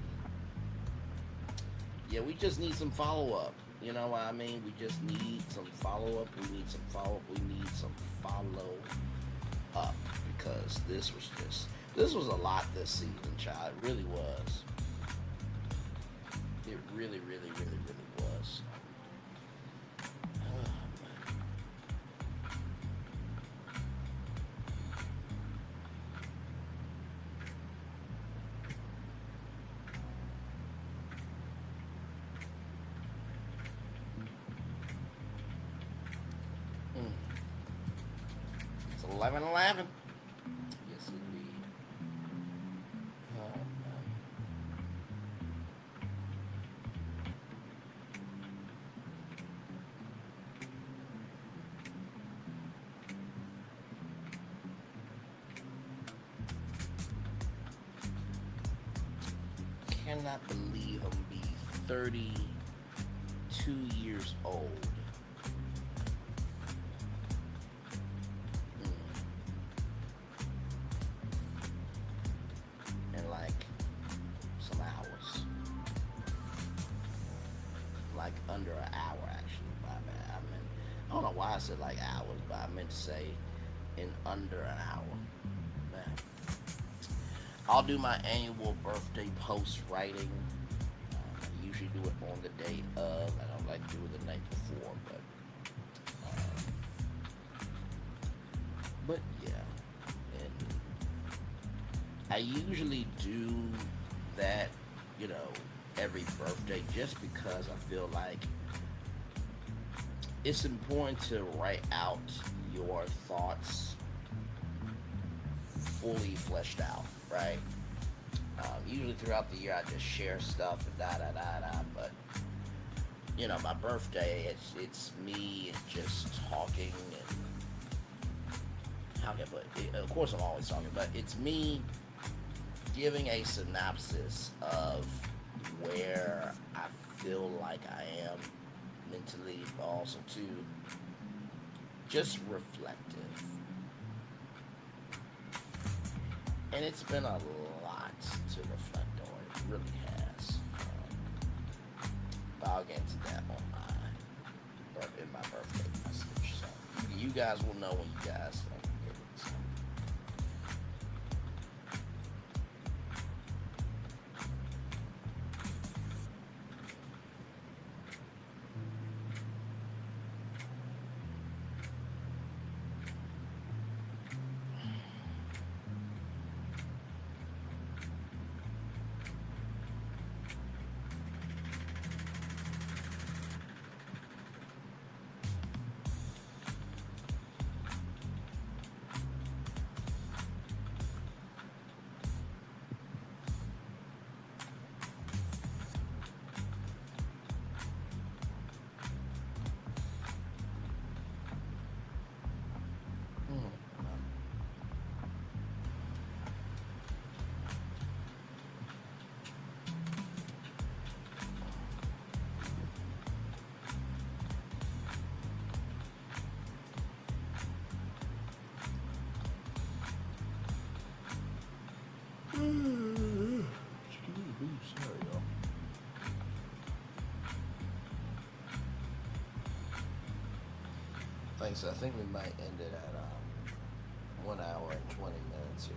yeah, we just need some follow-up. You know what I mean? We just need some follow-up. We need some follow-up. We need some follow-up. Because this was a lot this season, child. It really was. It really, really, really, really was. Oh, man. It's 11:11. Yes, indeed. Oh, man. Cannot believe I'm be 32 years old. In like some hours. Like under an hour, actually. I don't know why I said like hours, but I meant to say in under an hour. Man. I'll do my annual birthday post writing. I usually do it on the day of. I don't like to do it the night before, but yeah. And I usually do that, every birthday just because I feel like it's important to write out your thoughts fully fleshed out, right? Usually throughout the year I just share stuff and but my birthday, it's me just talking and of course I'm always talking, but it's me giving a synopsis of where I feel like I am mentally, but also too just reflective. And it's been a lot to reflect on. It really has. But I'll get into that in my birthday message. So you guys will know when you guys get it. So. Like I said, I think we might end it at 1 hour and 20 minutes here.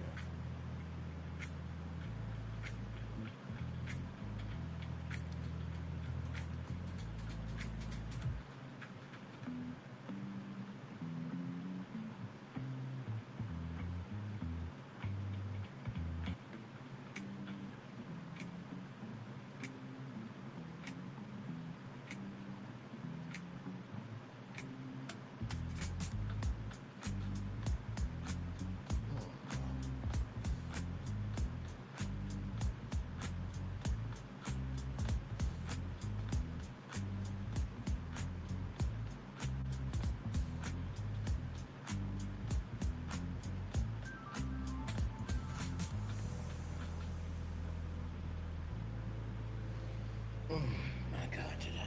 My God, today.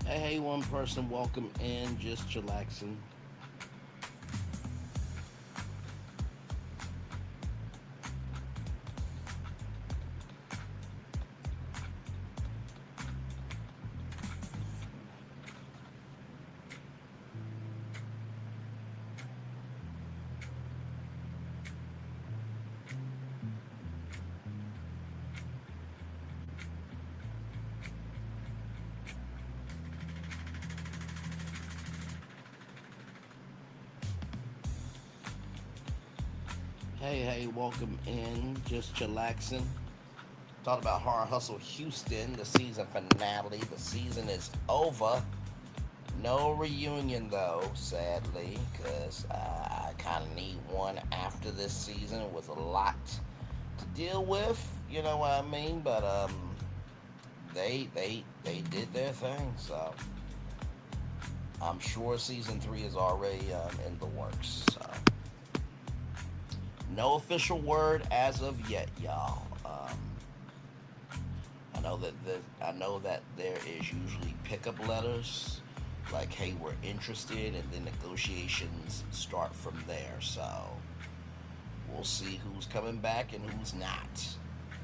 Hey, one person, welcome in, just chillaxing. Hey, welcome in, just chillaxing. Talked about Hard Hustle Houston, the season finale. The season is over. No reunion though, sadly, because I kind of need one after this season with a lot to deal with. You know what I mean? But they did their thing, so I'm sure season 3 is already in the works. So. No official word as of yet, y'all. I know that there is usually pickup letters, like, hey, we're interested, and then negotiations start from there. So we'll see who's coming back and who's not,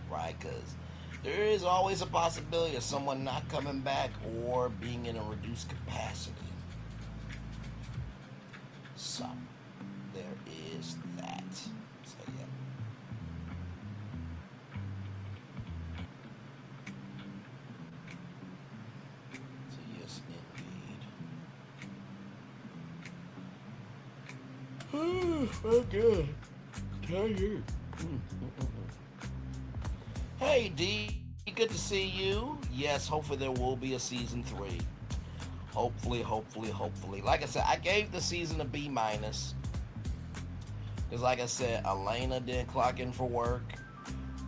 right? Because there is always a possibility of someone not coming back or being in a reduced capacity. So there is that. So yeah. So yes, indeed. Oh, good. Tired. Hey D, good to see you. Yes, hopefully there will be a season 3. Hopefully. Like I said, I gave the season a B-. Because like I said, Elena didn't clock in for work.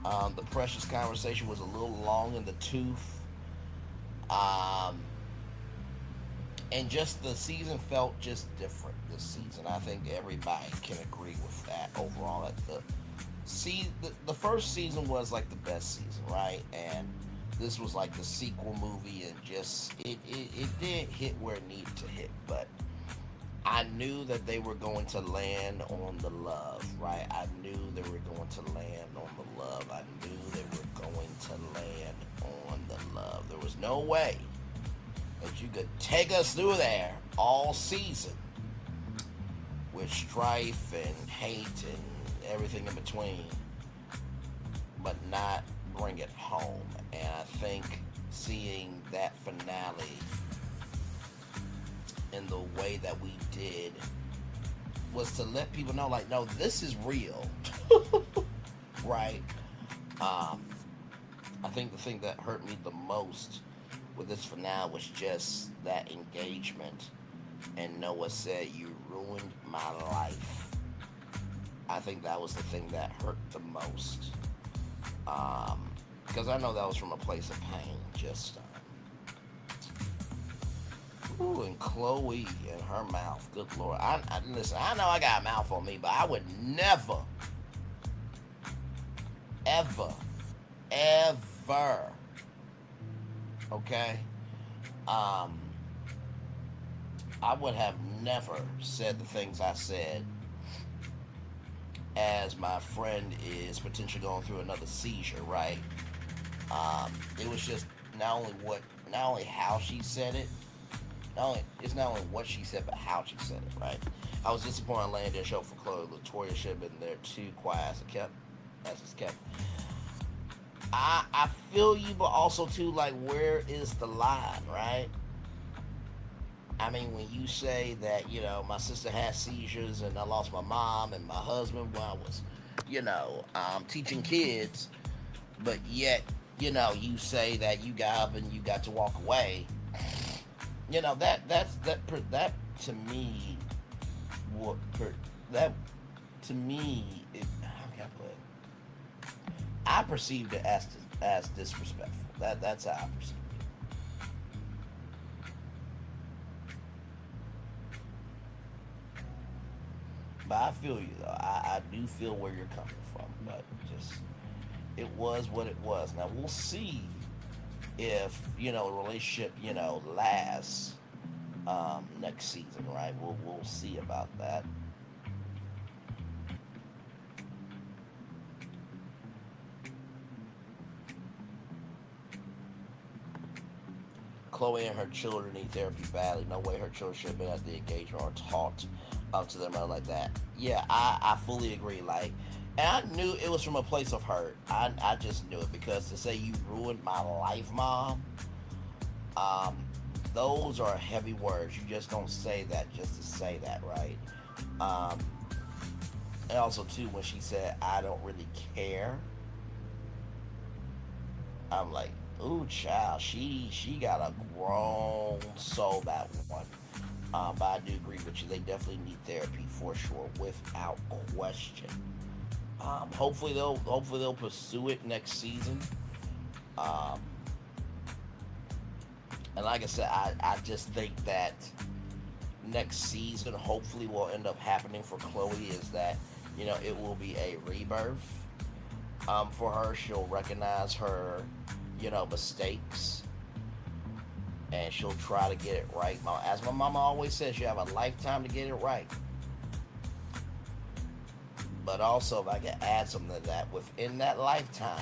The Precious conversation was a little long in the tooth. And just the season felt just different this season. I think everybody can agree with that overall. That the first season was like the best season, right? And this was like the sequel movie, and just it didn't hit where it needed to hit. But I knew that they were going to land on the love, right? I knew they were going to land on the love. I knew they were going to land on the love. There was no way that you could take us through there all season with strife and hate and everything in between, but not bring it home. And I think seeing that finale in the way that we did was to let people know, like, no, this is real. Right? I think the thing that hurt me the most with this finale was just that engagement. And Noah said, "You ruined my life." I think that was the thing that hurt the most. Because I know that was from a place of pain. Just, ooh, and Chloe and her mouth. Good Lord. Listen, I know I got a mouth on me, but I would never, ever, okay? I would have never said the things I said as my friend is potentially going through another seizure, right? It was just not only how she said it, it's not only what she said, but how she said it, right? I was disappointed on landing show for Chloe. Latoya should have been there too, quiet as it's kept. I feel you, but also too, like, where is the line, right? I mean, when you say that, you know, my sister had seizures and I lost my mom and my husband when I was, you know, teaching kids, but yet, you know, you say that you got up and you got to walk away, you know, that to me, how can I put it? I perceived it as disrespectful. That's how I perceived it. But I feel you, though. I do feel where you're coming from. But just, it was what it was. Now, we'll see if, you know, the relationship, you know, lasts next season, right? We'll see about that. Chloe and her children need therapy badly. No way her children should have been at the engagement or taught up to their mother like that. Yeah, I fully agree. Like, and I knew it was from a place of hurt. I just knew it, because to say you ruined my life, Mom, those are heavy words. You just don't say that just to say that, right? And also too, when she said, "I don't really care," I'm like, ooh, child, she got a grown soul, that one. But I do agree with you. They definitely need therapy for sure, without question. Hopefully they'll pursue it next season. And like I said, I just think that next season, hopefully, will end up happening for Chloe is that, you know, it will be a rebirth for her. She'll recognize her, you know, mistakes, and she'll try to get it right. As my mama always says, you have a lifetime to get it right. But also, if I can add something to that, within that lifetime,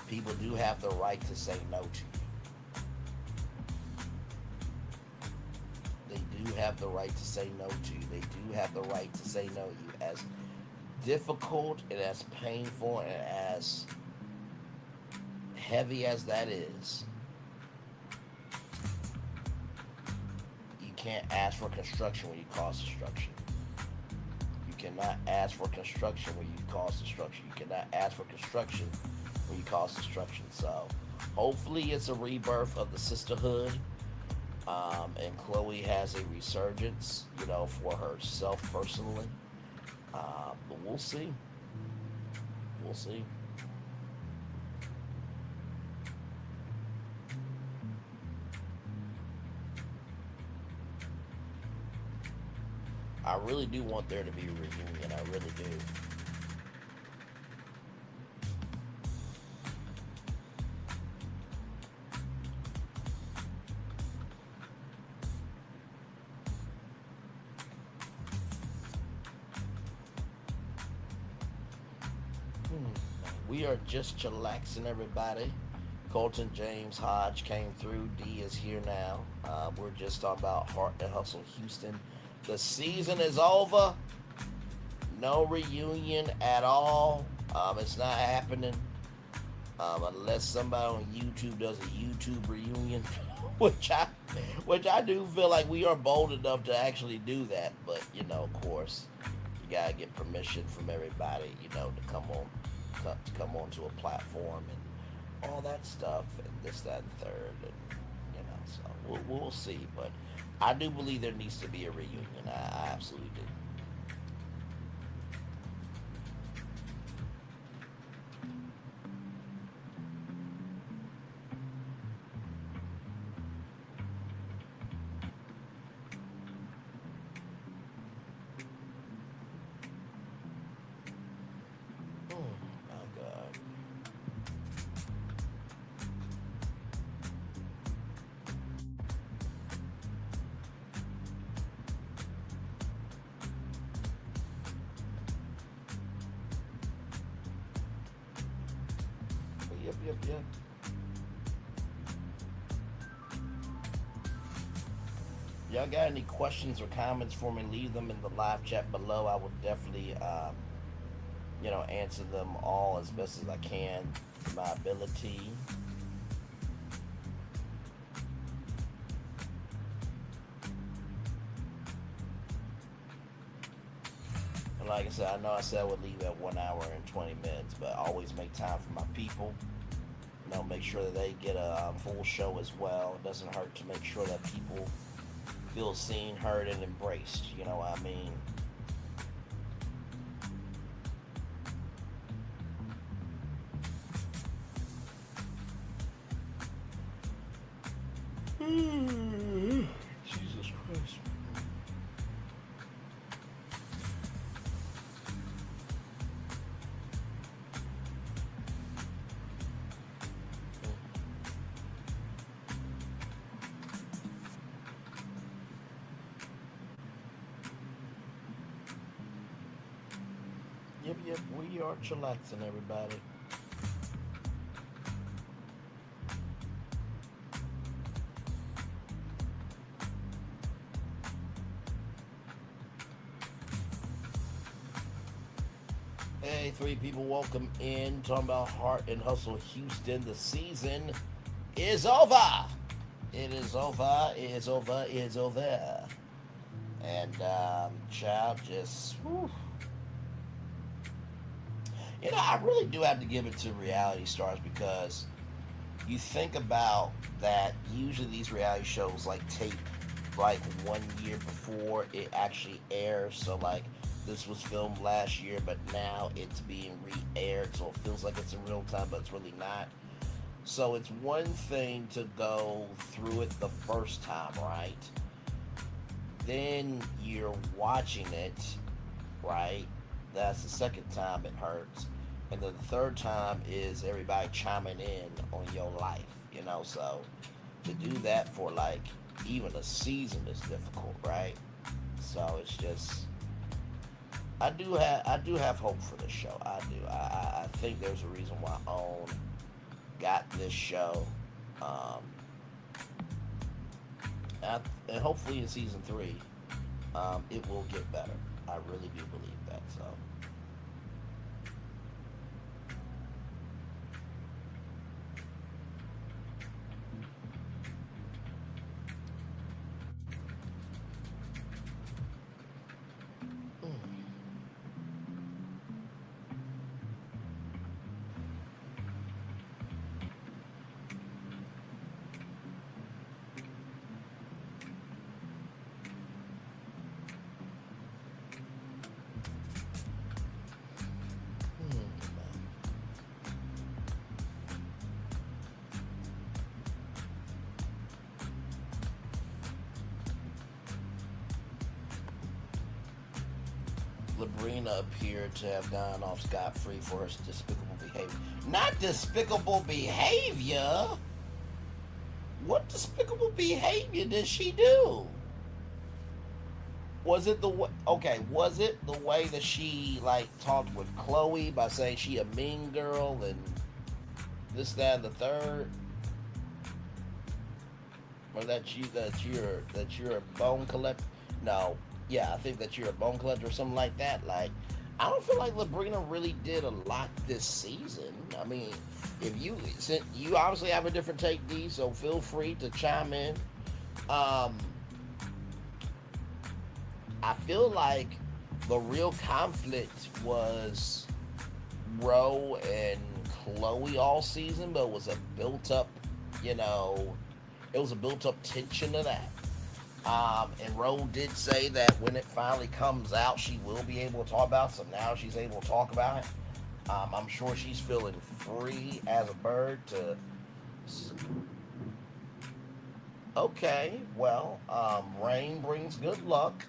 people do have the right to say no to you. They do have the right to say no to you. They do have the right to say no to you. As difficult and as painful and as heavy as that is, you can't ask for construction when you cause destruction. You cannot ask for construction when you cause destruction. You cannot ask for construction when you cause destruction. So hopefully it's a rebirth of the sisterhood, and Chloe has a resurgence, you know, for herself personally. But we'll see. We'll see. I really do want there to be a reunion. I really do. We are just chillaxing, everybody. Colton James Hodge came through. D is here now. We're just talking about Heart and Hustle Houston. The season is over. No reunion at all. It's not happening. Unless somebody on YouTube does a YouTube reunion, which I do feel like we are bold enough to actually do that. But you know, of course, you gotta get permission from everybody, you know, to come onto a platform and all that stuff and this, that, and third, and you know, so we'll see. But I do believe there needs to be a reunion. I absolutely do. Yep. Y'all got any questions or comments for me? Leave them in the live chat below. I will definitely, you know, answer them all as best as I can to my ability. And like I said, I know I said I would leave at 1 hour and 20 minutes, but I always make time for my people. You know, make sure that they get a full show as well. It doesn't hurt to make sure that people feel seen, heard, and embraced. You know what I mean? Jesus Christ. Yep, we are chillaxing, everybody. Hey, 3 people, welcome in. Talking about Heart and Hustle Houston. The season is over. It is over. It is over. It is over. And, child, just, whew. You know, I really do have to give it to reality stars, because you think about that, usually these reality shows like tape like 1 year before it actually airs. So like this was filmed last year, but now it's being re-aired, so it feels like it's in real time, but it's really not. So it's one thing to go through it the first time, right? Then you're watching it, right? That's the second time it hurts. And then the third time is everybody chiming in on your life, you know? So to do that for like even a season is difficult, right? So it's just, I do have hope for this show. I do. I think there's a reason why OWN got this show. And hopefully in season 3, it will get better. I really do believe that, so. Labrina appeared to have gone off scot-free for her despicable behavior. Not despicable behavior! What despicable behavior did she do? Was it the way, was it the way that she, like, talked with Chloe by saying she a mean girl and this, that, and the third? Or that you're a bone collector? No. Yeah, I think that you're a bone collector or something like that. Like, I don't feel like Labrina really did a lot this season. I mean, if you obviously have a different take, D, so feel free to chime in. I feel like the real conflict was Ro and Chloe all season, but it was a built-up, it was a built-up tension to that. And Ro did say that when it finally comes out, she will be able to talk about it. So now she's able to talk about it. I'm sure she's feeling free as a bird to... Okay, well, rain brings good luck.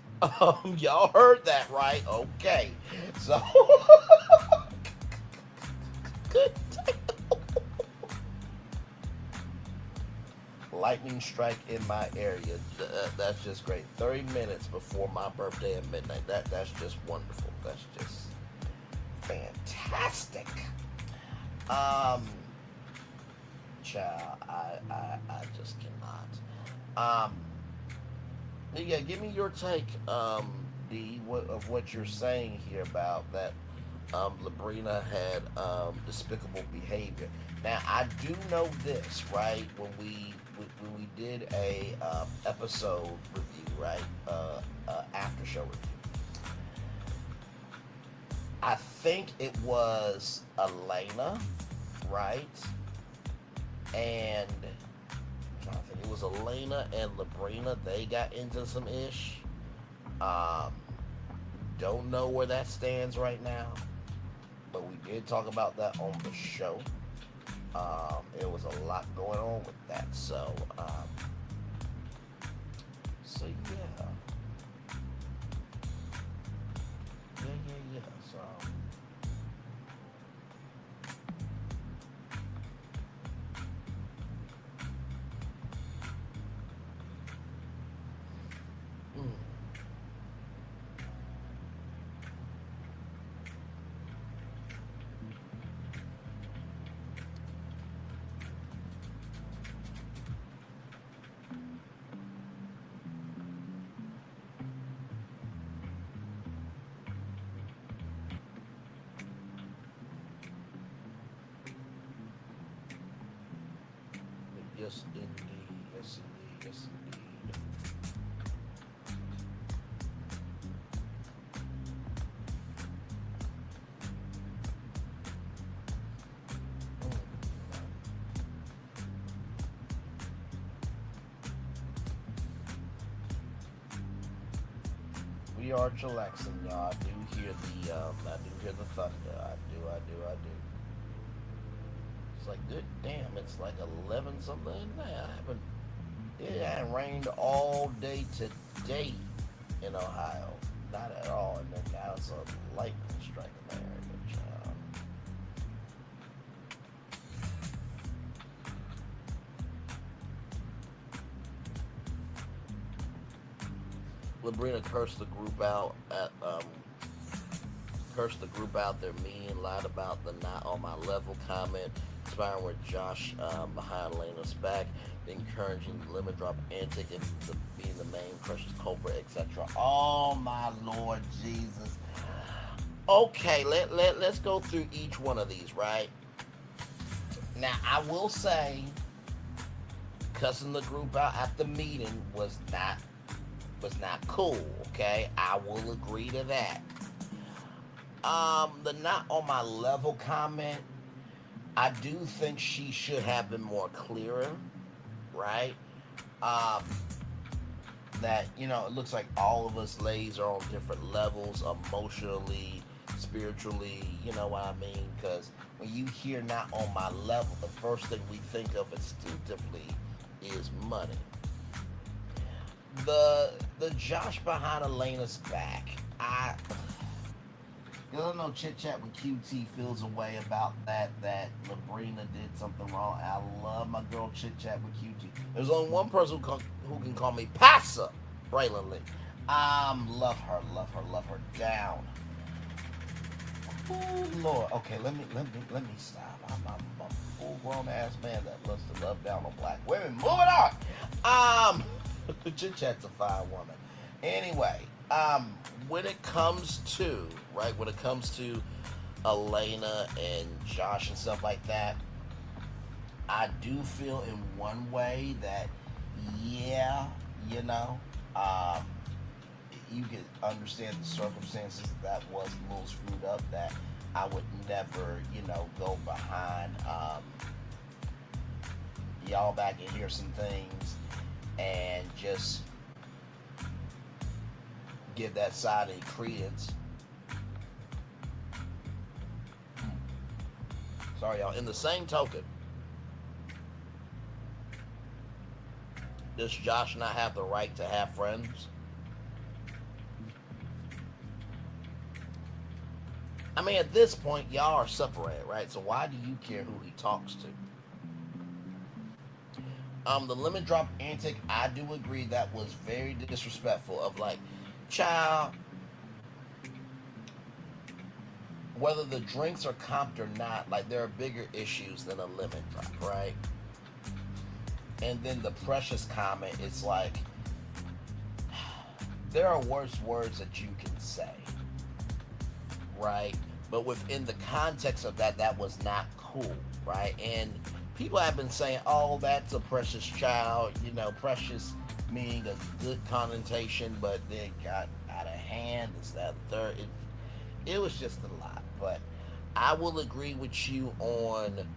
Y'all heard that, right? Okay. So... Good. Lightning strike in my area. That's just great. 30 minutes before my birthday at midnight. That's just wonderful. That's just fantastic. Child, I just cannot. Yeah, give me your take, D, of what you're saying here about that. Labrina had despicable behavior. Now, I do know this, right? When we did a episode review, right? After show review. I think it was Elena, right? And I'm trying to think, it was Elena and Labrina. They got into some ish. Don't know where that stands right now, but we did talk about that on the show. It was a lot going on with that, so yeah. So yes, indeed. Yes, indeed. Yes, indeed. We are chillaxing, y'all. I do hear the thunder. I do. It's like, good damn, it's like 11 something now. It hadn't rained all day today in Ohio. Not at all. And then now it's a lightning striking there. Labrina cursed the group out They're mean, lied about the not on my level comment, inspiring with Josh behind Lena's back, encouraging the limit drop antic and being the main precious culprit, etc. Oh my Lord Jesus. Okay, let's go through each one of these, right? Now I will say, cussing the group out at the meeting was not cool, okay? I will agree to that. The not on my level comment, I do think she should have been more clearer, right? That, it looks like all of us ladies are on different levels, emotionally, spiritually, you know what I mean? Because when you hear not on my level, the first thing we think of instinctively is money. The Josh behind Elena's back, I don't know, chit chat with QT feels a way about that Labrina did something wrong. I love my girl chit chat with QT. There's only one person who can call me Passa, Braylon Lee. Love her down. Oh Lord. Okay, let me stop. I'm a full grown ass man that loves to love down on black women. Moving on. Chit chat's a fine woman. Anyway, When it comes to, right, when it comes to Elena and Josh and stuff like that, I do feel in one way that, yeah, you know, you can understand the circumstances that was a little screwed up, that I would never, you know, go behind y'all back and hear some things and just give that side any credence. Sorry, y'all. In the same token, does Josh not have the right to have friends? I mean, at this point, y'all are separated, right? So why do you care who he talks to? The lemon drop antic, I do agree that was very disrespectful. Of like, child, whether the drinks are comped or not, like, there are bigger issues than a lemon drop, right? And then the precious comment, it's like, there are worse words that you can say, right? But within the context of that, that was not cool, right? And people have been saying, oh, that's a precious child, you know, precious meaning a good connotation, but then got out of hand, this, that, third. It was just a lot. But I will agree with you on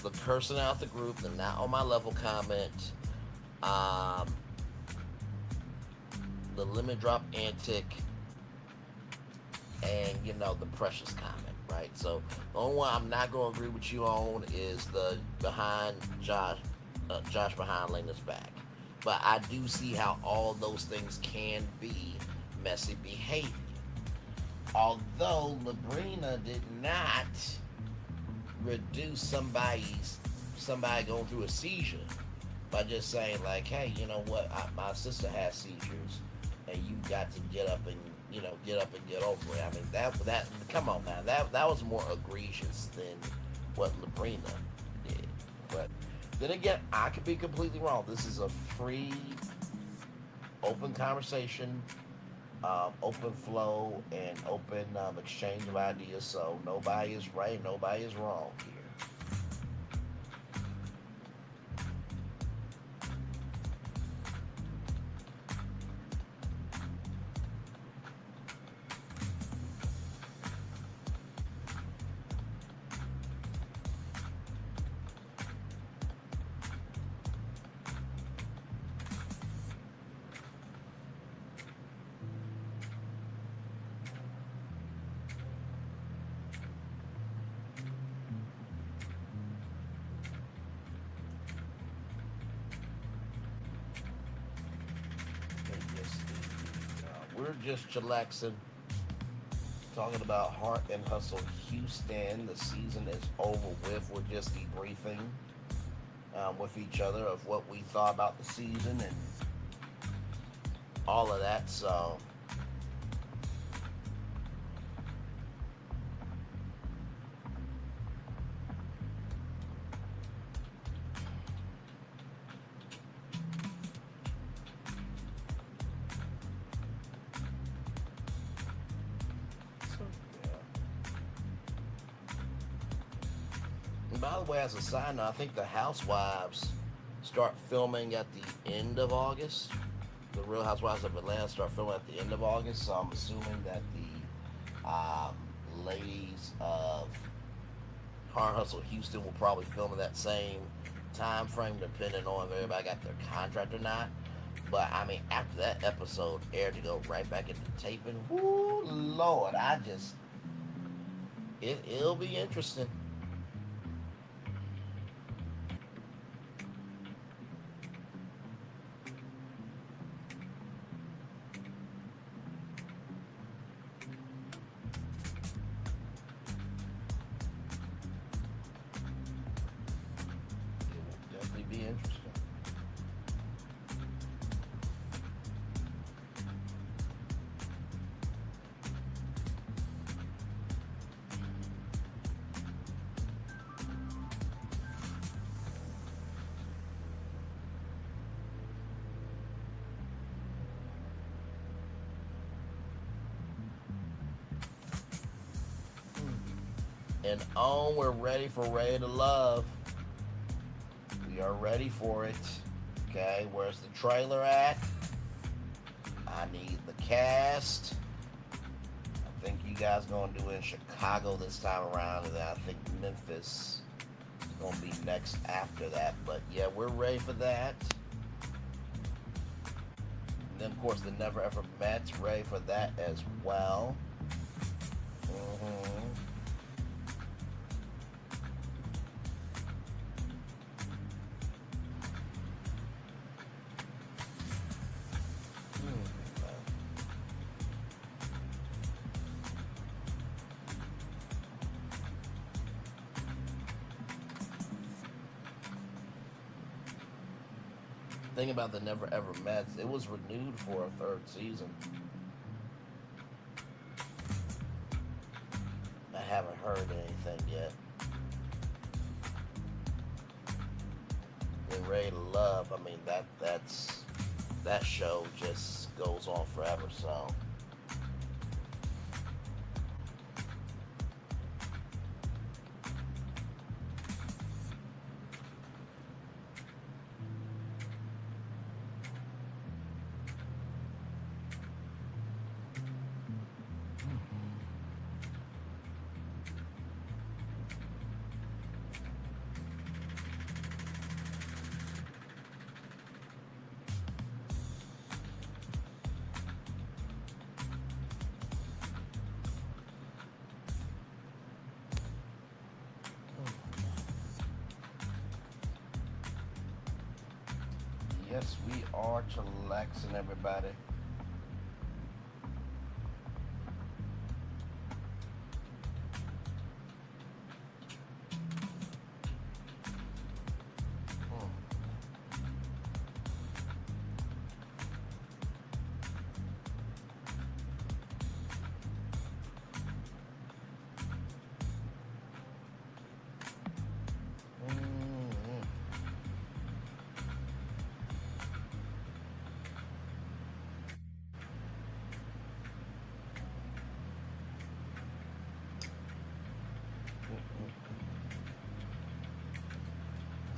the cursing out the group, the not on my level comment, the lemon drop antic, and, you know, the precious comment, right? So the only one I'm not going to agree with you on is the behind Josh behind Lena's back. But I do see how all those things can be messy behavior. Although Labrina did not reduce somebody going through a seizure by just saying, like, hey, you know what, my sister has seizures, and you got to get up and get over it. I mean, that come on, man, that was more egregious than what Labrina did. But then again, I could be completely wrong. This is a free, open conversation, open flow, and open exchange of ideas. So nobody is right, nobody is wrong here. We're just chillaxing, talking about Heart and Hustle Houston. The season is over with. We're just debriefing with each other of what we thought about the season and all of that. So by the way, as a side note, I think the Housewives start filming at the end of August. The Real Housewives of Atlanta start filming at the end of August, so I'm assuming that the ladies of Heart Hustle Houston will probably film in that same time frame, depending on if everybody got their contract or not. But I mean, after that episode aired, to go right back into taping, whoo, Lord, it'll be interesting. Be interesting. And on, we're ready for Ready to Love. We are ready for it. Okay, where's the trailer at? I need the cast. I think you guys gonna do it in Chicago this time around, and then I think Memphis is gonna be next after that. But yeah, we're ready for that. And then of course the Never Ever Met's ready for that as well. Thing about the Never Ever Mets, it was renewed for a 3rd season. I haven't heard anything yet. And Ready to Love, I mean that show just goes on forever, so. Yes, we are chillaxing, everybody.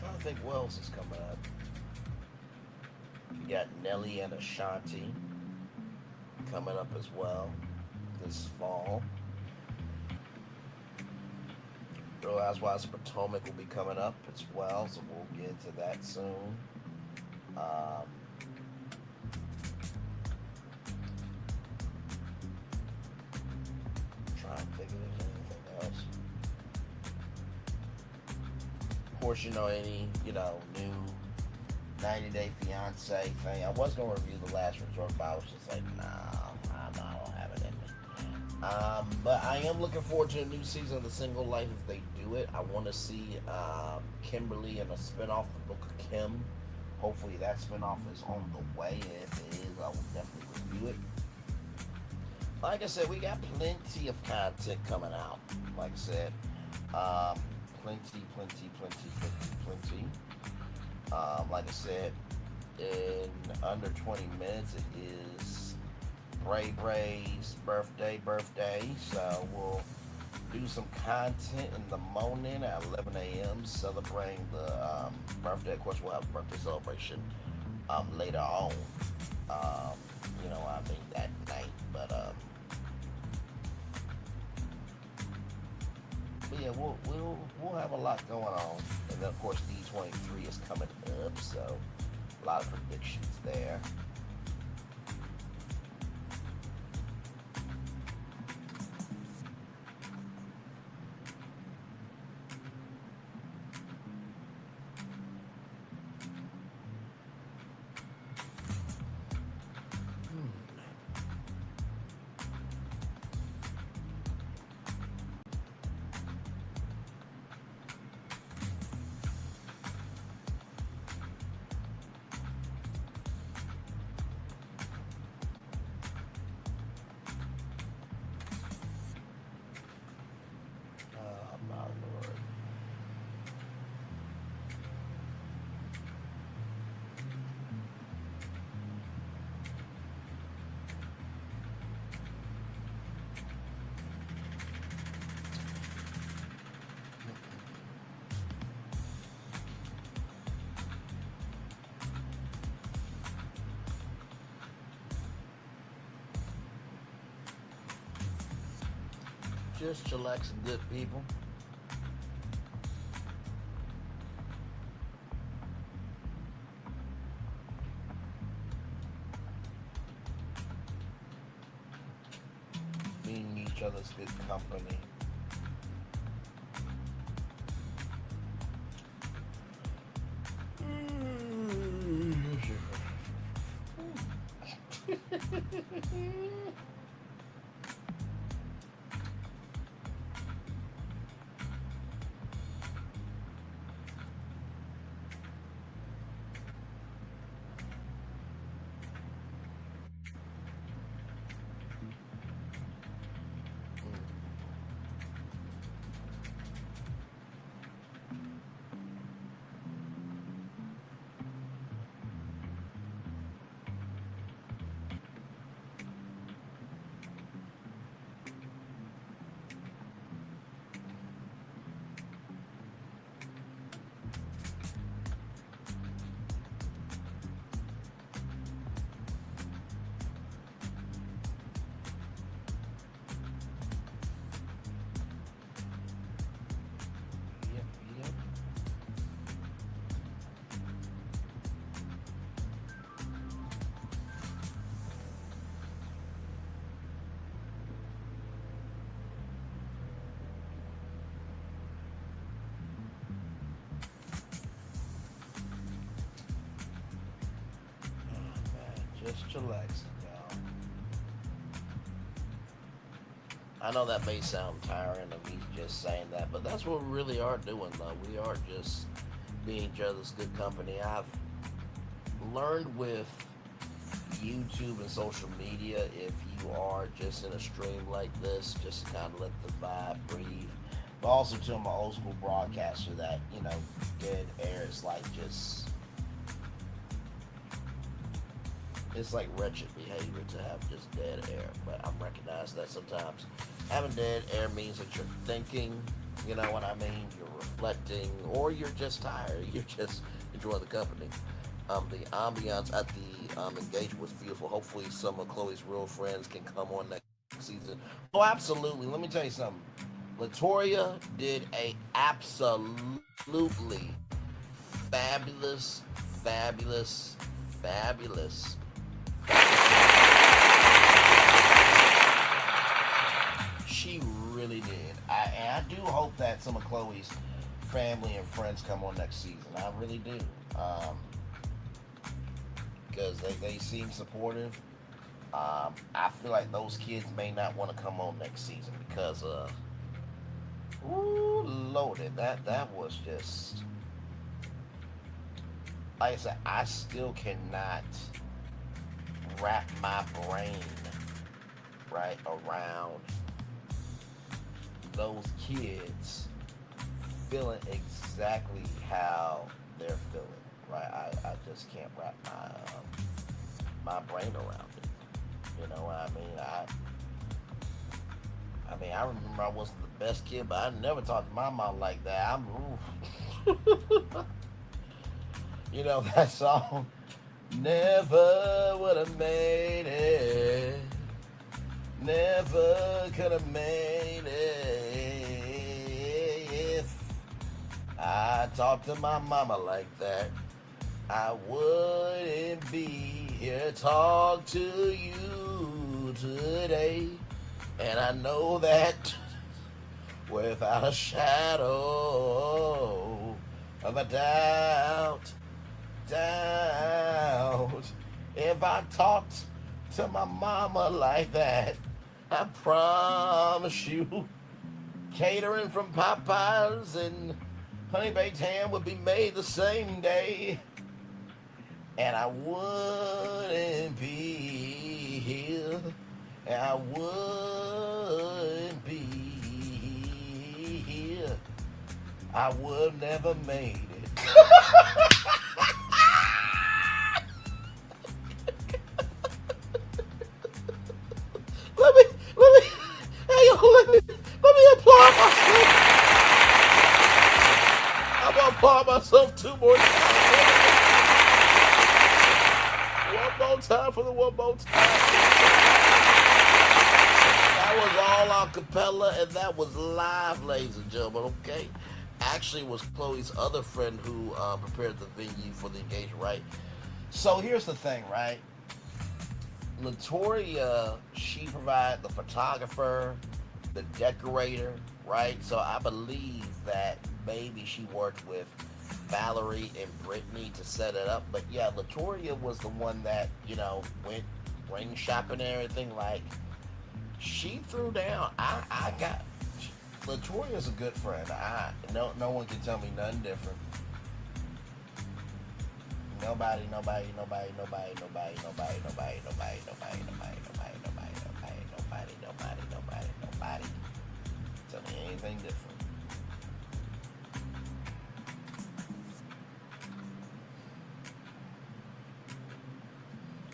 I think what else is coming up? We got Nelly and Ashanti coming up as well this fall. Real Housewives of Potomac will be coming up as well, so we'll get into that soon. Trying to think if there's anything else. Of course, any, new 90 Day Fiance thing. I was going to review The Last Resort, but I was just like, nah, I don't have it in me. But I am looking forward to a new season of The Single Life if they do it. I want to see Kimberly in a spinoff, The Book of Kim. Hopefully that spinoff is on the way. If it is, I will definitely review it. Like I said, we got plenty of content coming out. Like I said, plenty. Like I said, in under 20 minutes, it is Bray Bray's birthday. So we'll do some content in the morning at 11 a.m. celebrating the birthday. Of course, we'll have a birthday celebration later on. That night. But yeah, we'll have a lot going on, and then of course D23 is coming up, so a lot of predictions there. Just chillaxing, good people. Being each other's good company. Just chillaxing, y'all. I know that may sound tiring of me just saying that, but that's what we really are doing, though. We are just being each other's good company. I've learned with YouTube and social media, if you are just in a stream like this, just to kind of let the vibe breathe. But also to my old school broadcaster that, you know, dead air is like just... It's like wretched behavior to have just dead air, but I'm recognizing that sometimes having dead air means that you're thinking, you know what I mean? You're reflecting, or you're just tired. You're just enjoying the company. The ambiance at the engagement was beautiful. Hopefully some of Chloe's real friends can come on next season. Oh, absolutely. Let me tell you something. Latoya did a absolutely fabulous she really did. I do hope that some of Chloe's family and friends come on next season. I really do. Because they seem supportive. I feel like those kids may not want to come on next season because ooh, loaded. That was just, like I said, I still cannot wrap my brain right around those kids feeling exactly how they're feeling, right? I just can't wrap my brain around it. You know what I mean? I remember I wasn't the best kid, but I never talked to my mom like that. You know that song? Never would have made it. Never could have made it if I talked to my mama like that. I wouldn't be here talk to you today. And I know that without a shadow of a doubt, if I talked to my mama like that, I promise you, catering from Popeyes and honey baked ham would be made the same day, and I wouldn't be here, and I wouldn't be here. I would never made it. Let me applaud myself. I'm gonna applaud myself 2 more times. One more time for the one more time. That was all a cappella, and that was live, ladies and gentlemen, okay? Actually, it was Chloe's other friend who prepared the venue for the engagement, right? So here's the thing, right? Latoria, she provided the photographer, the decorator, right? So I believe that maybe she worked with Valerie and Brittany to set it up. But yeah, Latoria was the one that, you know, went ring shopping and everything. Like, she threw down. I got... Latoria's a good friend. No one can tell me nothing different. Nobody. Tell me anything different.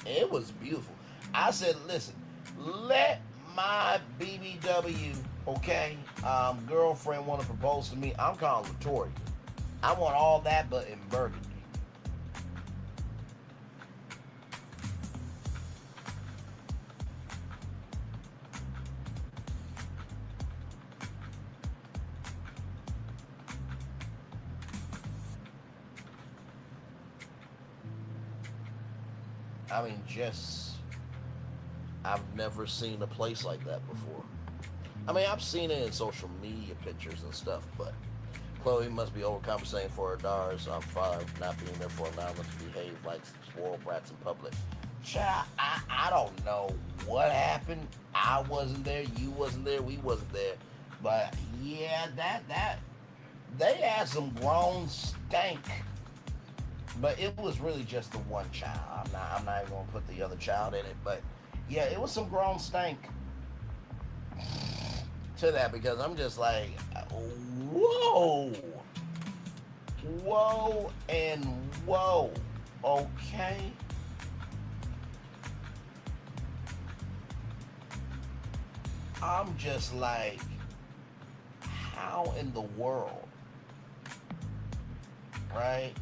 It was beautiful. I said, listen, let my BBW, okay, girlfriend want to propose to me. I'm calling Latoria. I want all that, but in burgundy. I mean, I've never seen a place like that before. I mean, I've seen it in social media pictures and stuff, but Chloe must be overcompensating for her daughter's father not being there for allowing them to behave like spoiled brats in public. Child, I don't know what happened. I wasn't there, you wasn't there, we wasn't there. But yeah, that they had some grown stank. But it was really just the one child. I'm not even gonna put the other child in it, but yeah, it was some grown stank to that, because I'm just like, whoa, and whoa, okay. I'm just like, how in the world, right?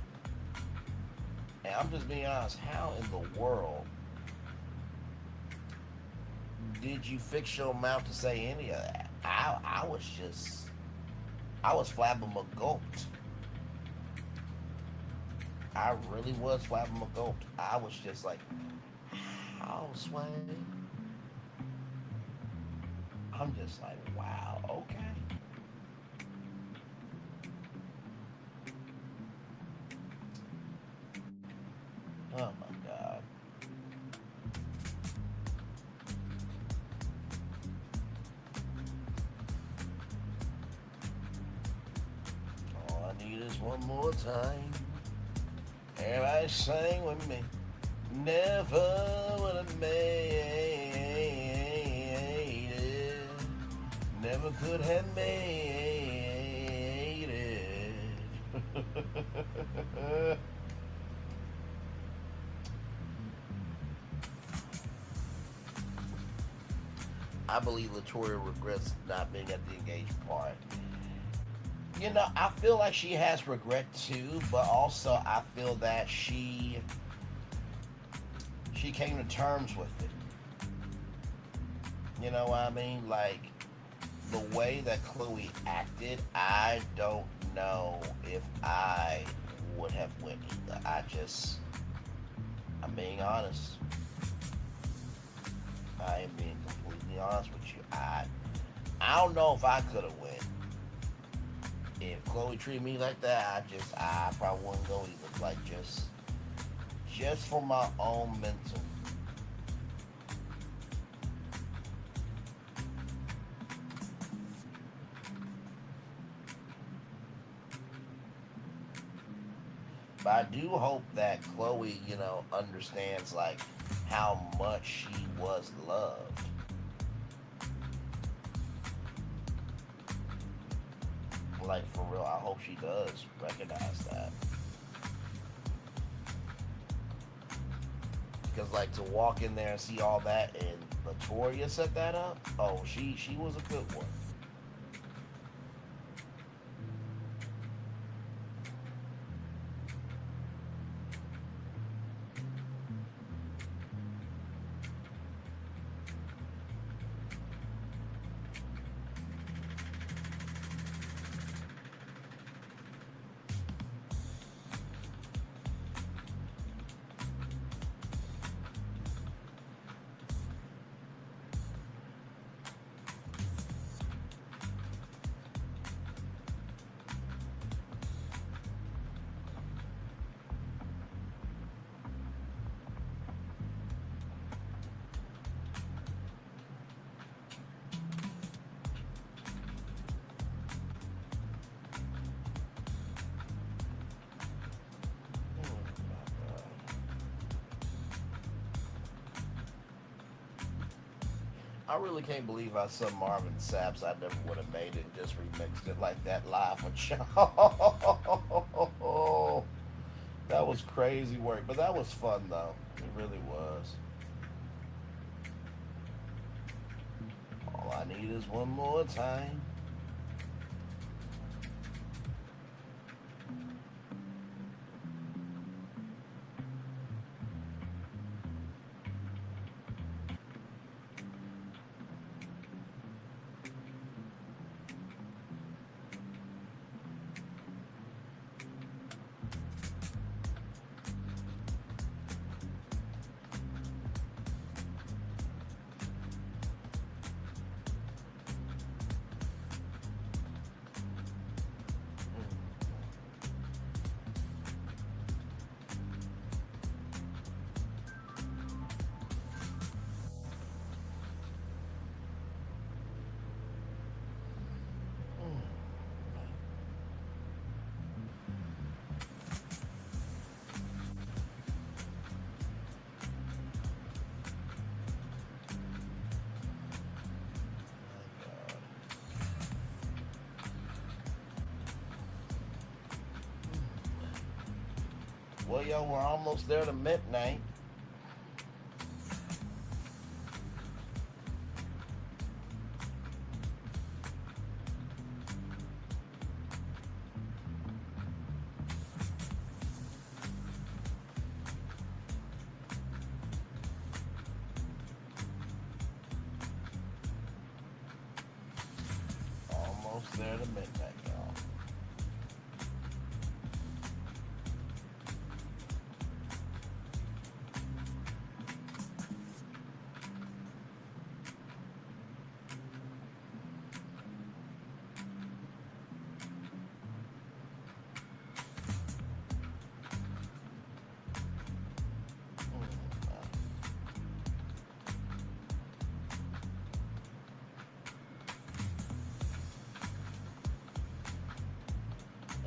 And I'm just being honest, how in the world did you fix your mouth to say any of that? I was flabbergasted. I really was flabbergasted. I was just like, how, Sway? I'm just like, wow, okay. Oh my God. All I need is one more time. Everybody sing with me. Never would have made it. Never could have made it. I believe Latoria regrets not being at the engagement party. You know, I feel like she has regret too, but also I feel that she came to terms with it. You know what I mean? Like, the way that Chloe acted, I don't know if I would have went either. I'm being honest. I am being completely honest with you. I don't know if I could have went. If Chloe treated me like that, I probably wouldn't go either. Like, just for my own mental. But I do hope that Chloe, you know, understands, like, how much she was loved. Like, for real, I hope she does recognize that. Because, like, to walk in there and see all that and Latoria set that up, oh, she was a good one. I really can't believe how some Marvin Saps I never would have made it and just remixed it like that live with y'all. That was crazy work, but that was fun though. It really was. All I need is one more time. Well, yo, we're almost there to midnight. Almost there to midnight, y'all.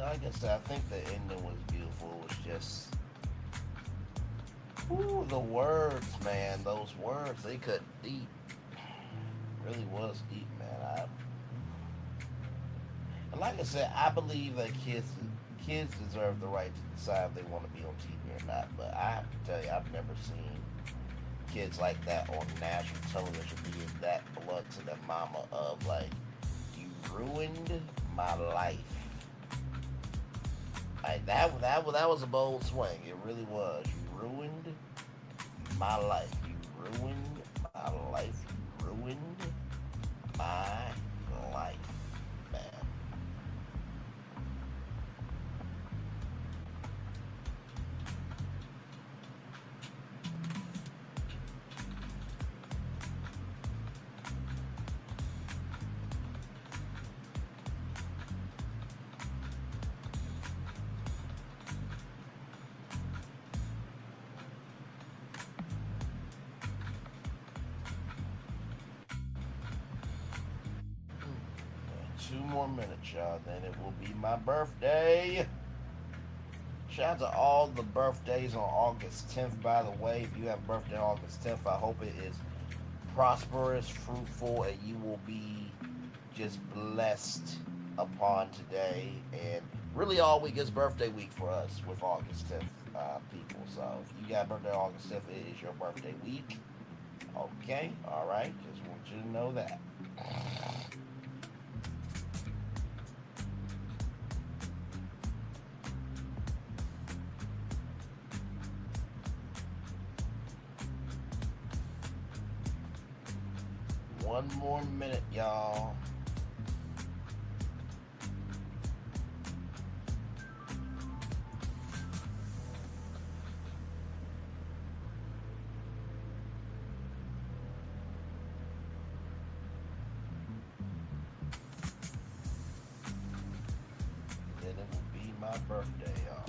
Like I said, I think the ending was beautiful. It was just, ooh, the words, man. Those words, they cut deep. Really was deep, man. And like I said, I believe that kids deserve the right to decide if they want to be on TV or not. But I have to tell you, I've never seen kids like that on national television being that blunt to their mama of like, you ruined my life. Like that was a bold swing. It really was. You ruined my life. You ruined my life. You ruined my life, man. 2 more minutes, y'all. Then it will be my birthday. Shout out to all the birthdays on August 10th, by the way. If you have a birthday on August 10th, I hope it is prosperous, fruitful, and you will be just blessed upon today. And really all week is birthday week for us with August 10th people. So if you got a birthday on August 10th, it is your birthday week. Okay? Alright? Just want you to know that. One more minute, y'all. Then it will be my birthday, y'all.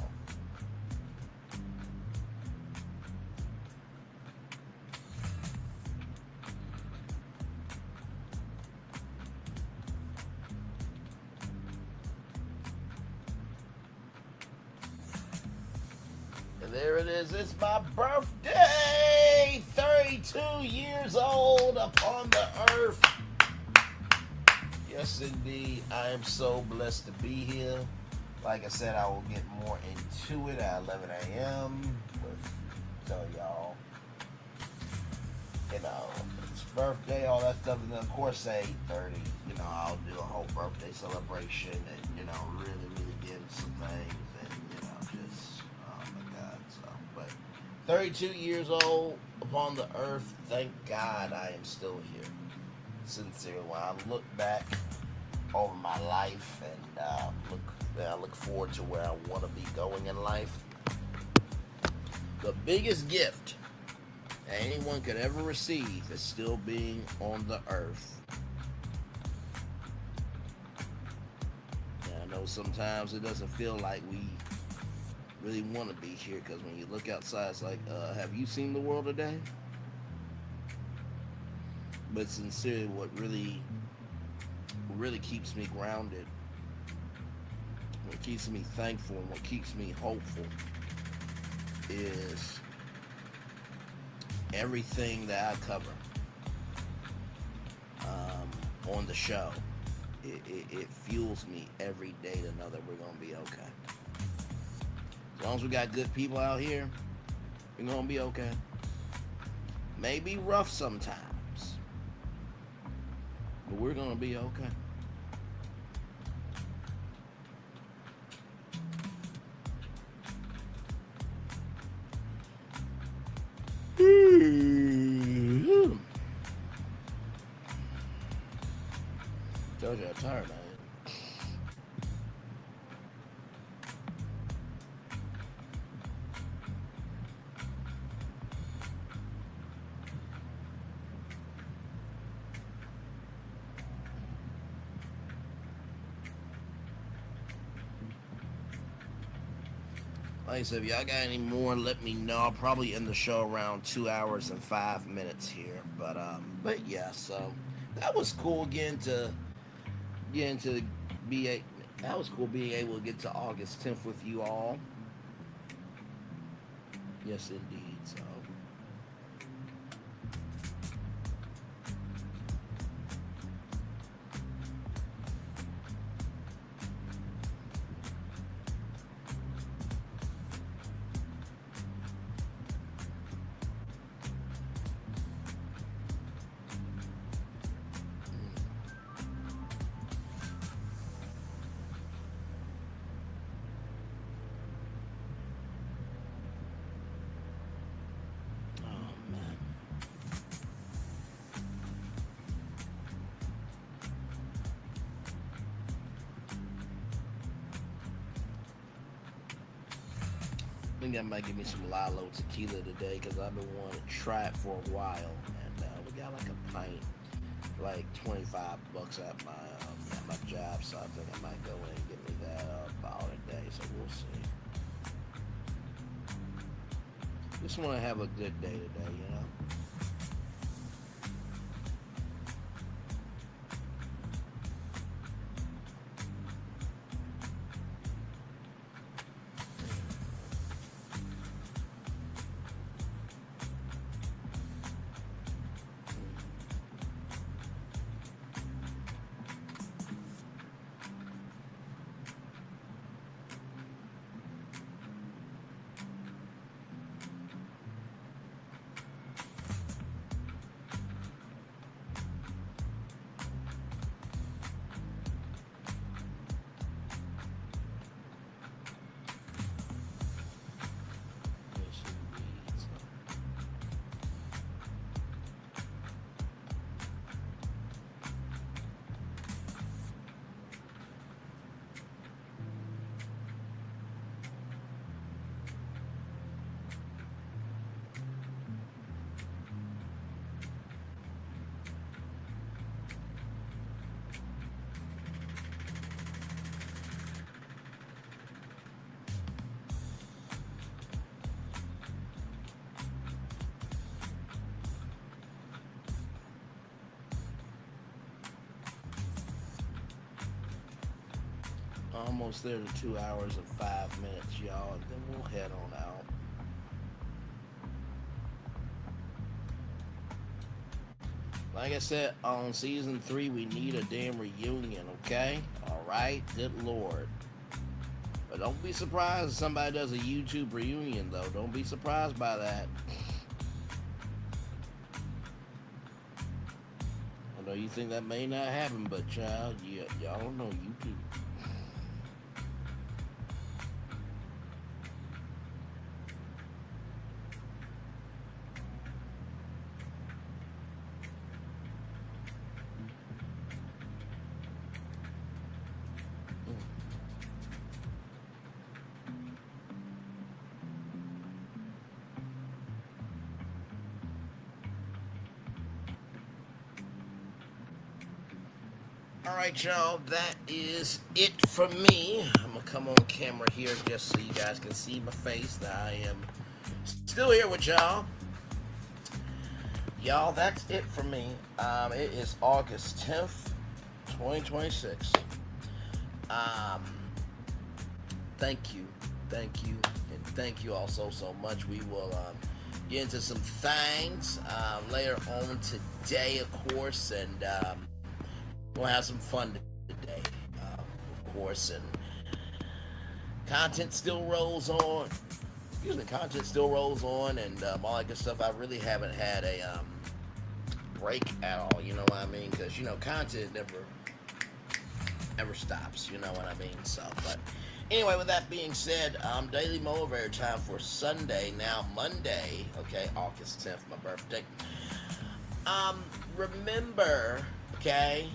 There it is. It's my birthday. 32 years old upon the earth. Yes, indeed. I am so blessed to be here. Like I said, I will get more into it at 11 a.m. Tell y'all, you know, it's birthday, all that stuff, and then of course at 8:30, you know, I'll do a whole birthday celebration and, you know, really get into some things and, you know, just, oh my God, so, but 32 years old upon the earth, thank God I am still here. Sincerely, when I look back over my life and I look forward to where I want to be going in life, the biggest gift anyone could ever receive is still being on the earth. And I know sometimes it doesn't feel like we really want to be here, because when you look outside, it's like, have you seen the world today? But sincerely, what really keeps me grounded, what keeps me thankful, and what keeps me hopeful is everything that I cover on the show. It fuels me every day to know that we're going to be okay. As long as we got good people out here, we're going to be okay. Maybe rough sometimes, but we're going to be okay. Told you I'm tired, man. Like I said, if y'all got any more, let me know. I'll probably end the show around 2 hours and 5 minutes here. But yeah, so that was cool that was cool being able to get to August 10th with you all. Yes, indeed. So. I think I might give me some Lalo tequila today, because I've been wanting to try it for a while, and we got like a pint, like $25 at my job, so I think I might go in and get me that bottle today. So we'll see. Just want to have a good day today, you know. Almost there to 2 hours and 5 minutes, y'all, and then we'll head on out. Like I said, on season 3, we need a damn reunion, okay? Alright? Good Lord. But don't be surprised if somebody does a YouTube reunion, though. Don't be surprised by that. I know you think that may not happen, but child, y'all don't know YouTube. Alright, y'all, that is it for me. I'm gonna come on camera here just so you guys can see my face, that I am still here with y'all. Y'all, that's it for me. It is August 10th, 2026. Thank you, and thank you all so much. We will get into some things later on today, of course, and we'll have some fun today, of course, and content still rolls on. Content still rolls on, and all that good stuff. I really haven't had a break at all, you know what I mean? Because, content never stops, you know what I mean? So, but anyway, with that being said, daily motivator time for Sunday, now Monday, okay, August 10th, my birthday. Remember, okay,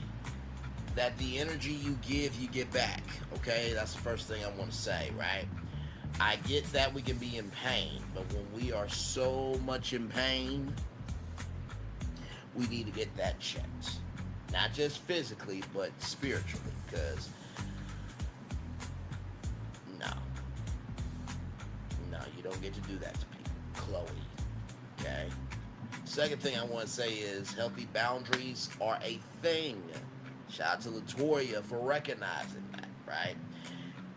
that the energy you give, you get back, okay? That's the first thing I want to say, right? I get that we can be in pain, but when we are so much in pain, we need to get that checked. Not just physically, but spiritually, because no, you don't get to do that to people. Chloe, okay? Second thing I want to say is healthy boundaries are a thing. Shout out to Latoya for recognizing that, right?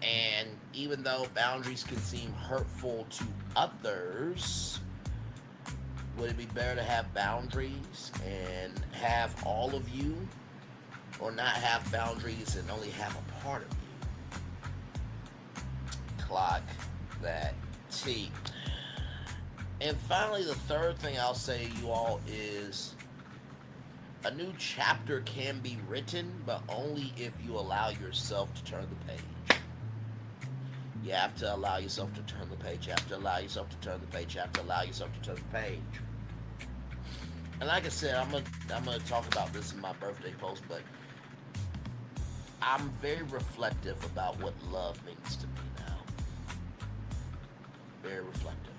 And even though boundaries can seem hurtful to others, would it be better to have boundaries and have all of you, or not have boundaries and only have a part of you? Clock that T. And finally, the third thing I'll say to you all is a new chapter can be written, but only if you allow yourself to turn the page. You have to allow yourself to turn the page. You have to allow yourself to turn the page. You have to allow yourself to turn the page. And like I said, I'm gonna talk about this in my birthday post, but I'm very reflective about what love means to me now. Very reflective.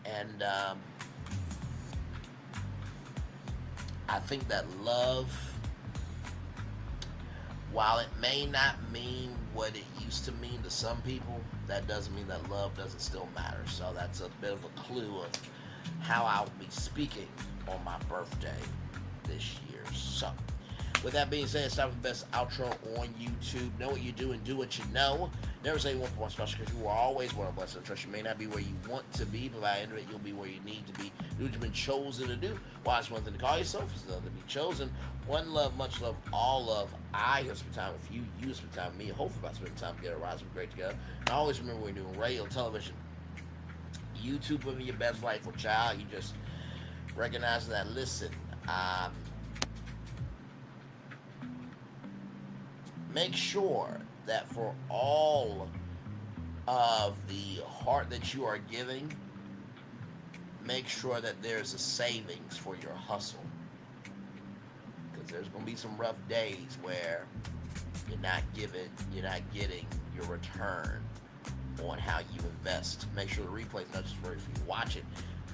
And I think that love, while it may not mean what it used to mean to some people, that doesn't mean that love doesn't still matter. So that's a bit of a clue of how I'll be speaking on my birthday this year. So, with that being said, it's time for the best outro on YouTube. Know what you do and do what you know. Never say you want for one special, because you are always one of blessed and trust. You may not be where you want to be, but by the end of it, you'll be where you need to be. Do what you've been chosen to do. Why it's one thing to call yourself, it's another to be chosen. One love, much love, all love. I have spent time with you. You have spent time with me. Hopefully, by spending time together, rise up great together. And always remember, when you're doing radio, television, YouTube, living your best life with child, you just recognize that. Listen, make sure that for all of the heart that you are giving, make sure that there's a savings for your hustle. Because there's going to be some rough days where you're not getting your return on how you invest. Make sure the replay is not just for you watch it,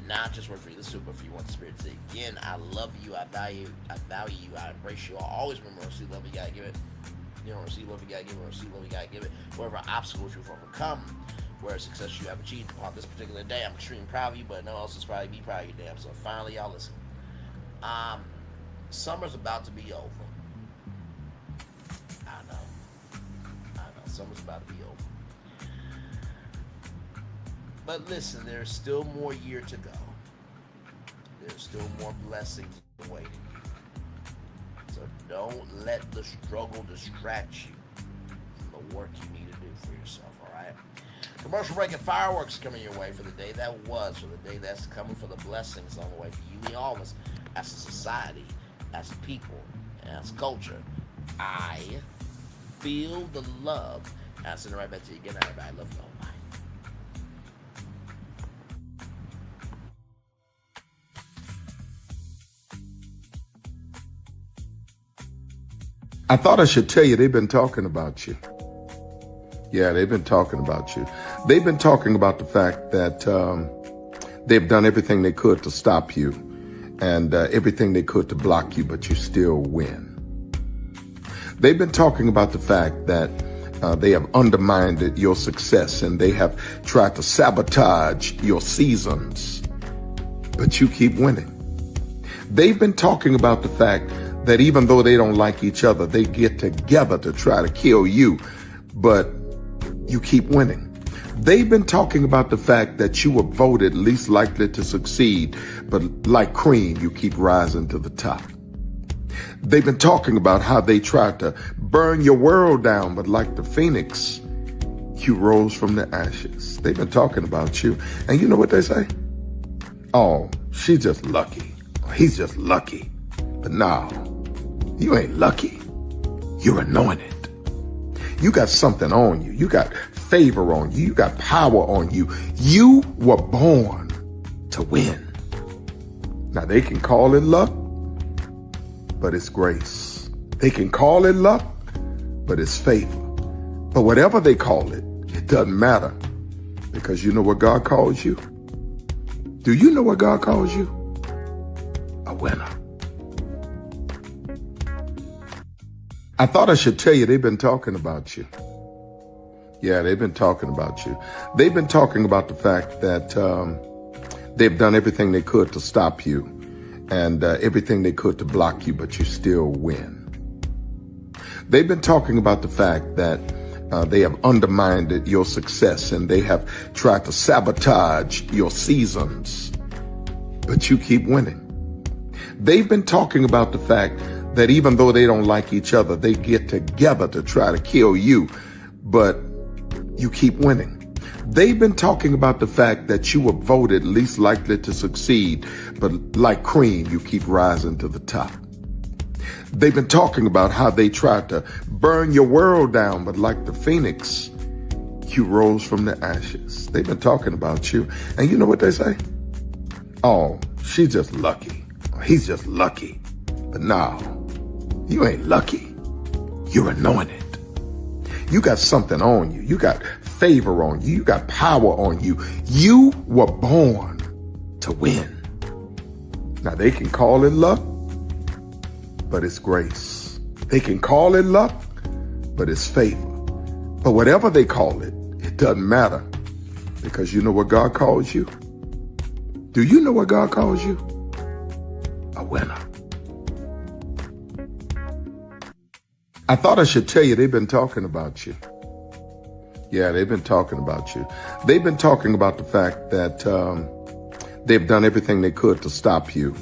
not just for you listen to it, but for you want the spirit to. Again, I love you, I value you, I embrace you. I always remember, receive love, you gotta give it. You don't receive love, you gotta give it. Receive love, you gotta give it. Whatever obstacles you've overcome, where success you have achieved upon this particular day, I'm extremely proud of you, but no one else is probably be proud of you, damn. So finally, y'all listen. Summer's about to be over. I know. Summer's about to be over. But listen, there's still more year to go. There's still more blessings awaiting you. So don't let the struggle distract you from the work you need to do for yourself, all right? Commercial break and fireworks coming your way for the day that was, for the day that's coming, for the blessings on the way for you and all of us as a society, as a people, as a culture. I feel the love. I'll send it right back to you again, everybody. Love you all. Bye. I thought I should tell you, they've been talking about you. Yeah, they've been talking about you. They've been talking about the fact that they've done everything they could to stop you and everything they could to block you, but you still win. They've been talking about the fact that they have undermined your success and they have tried to sabotage your seasons, but you keep winning. They've been talking about the fact that even though they don't like each other, they get together to try to kill you, but you keep winning. They've been talking about the fact that you were voted least likely to succeed, but like cream, you keep rising to the top. They've been talking about how they tried to burn your world down, but like the phoenix, you rose from the ashes. They've been talking about you. And you know what they say? Oh, she's just lucky. He's just lucky. But no, you ain't lucky. You're anointed. You got something on you. You got favor on you. You got power on you. You were born to win. Now they can call it luck, but it's grace. They can call it luck, but it's favor. But whatever they call it, it doesn't matter, because you know what God calls you? Do you know what God calls you? A winner. I thought I should tell you, they've been talking about you. Yeah, they've been talking about you. They've been talking about the fact that they've done everything they could to stop you and everything they could to block you, but you still win. They've been talking about the fact that they have undermined your success and they have tried to sabotage your seasons, but you keep winning. They've been talking about the fact that even though they don't like each other, they get together to try to kill you, but you keep winning. They've been talking about the fact that you were voted least likely to succeed, but like cream, you keep rising to the top. They've been talking about how they tried to burn your world down, but like the phoenix, you rose from the ashes. They've been talking about you. And you know what they say? Oh, she's just lucky. He's just lucky. But no, you ain't lucky. You're anointed. You got something on you. You got favor on you. You got power on you. You were born to win. Now they can call it luck, but it's grace. They can call it luck, but it's favor. But whatever they call it, it doesn't matter, because you know what God calls you? Do you know what God calls you? A winner. I thought I should tell you, they've been talking about you. Yeah, they've been talking about you. They've been talking about the fact that they've done everything they could to stop you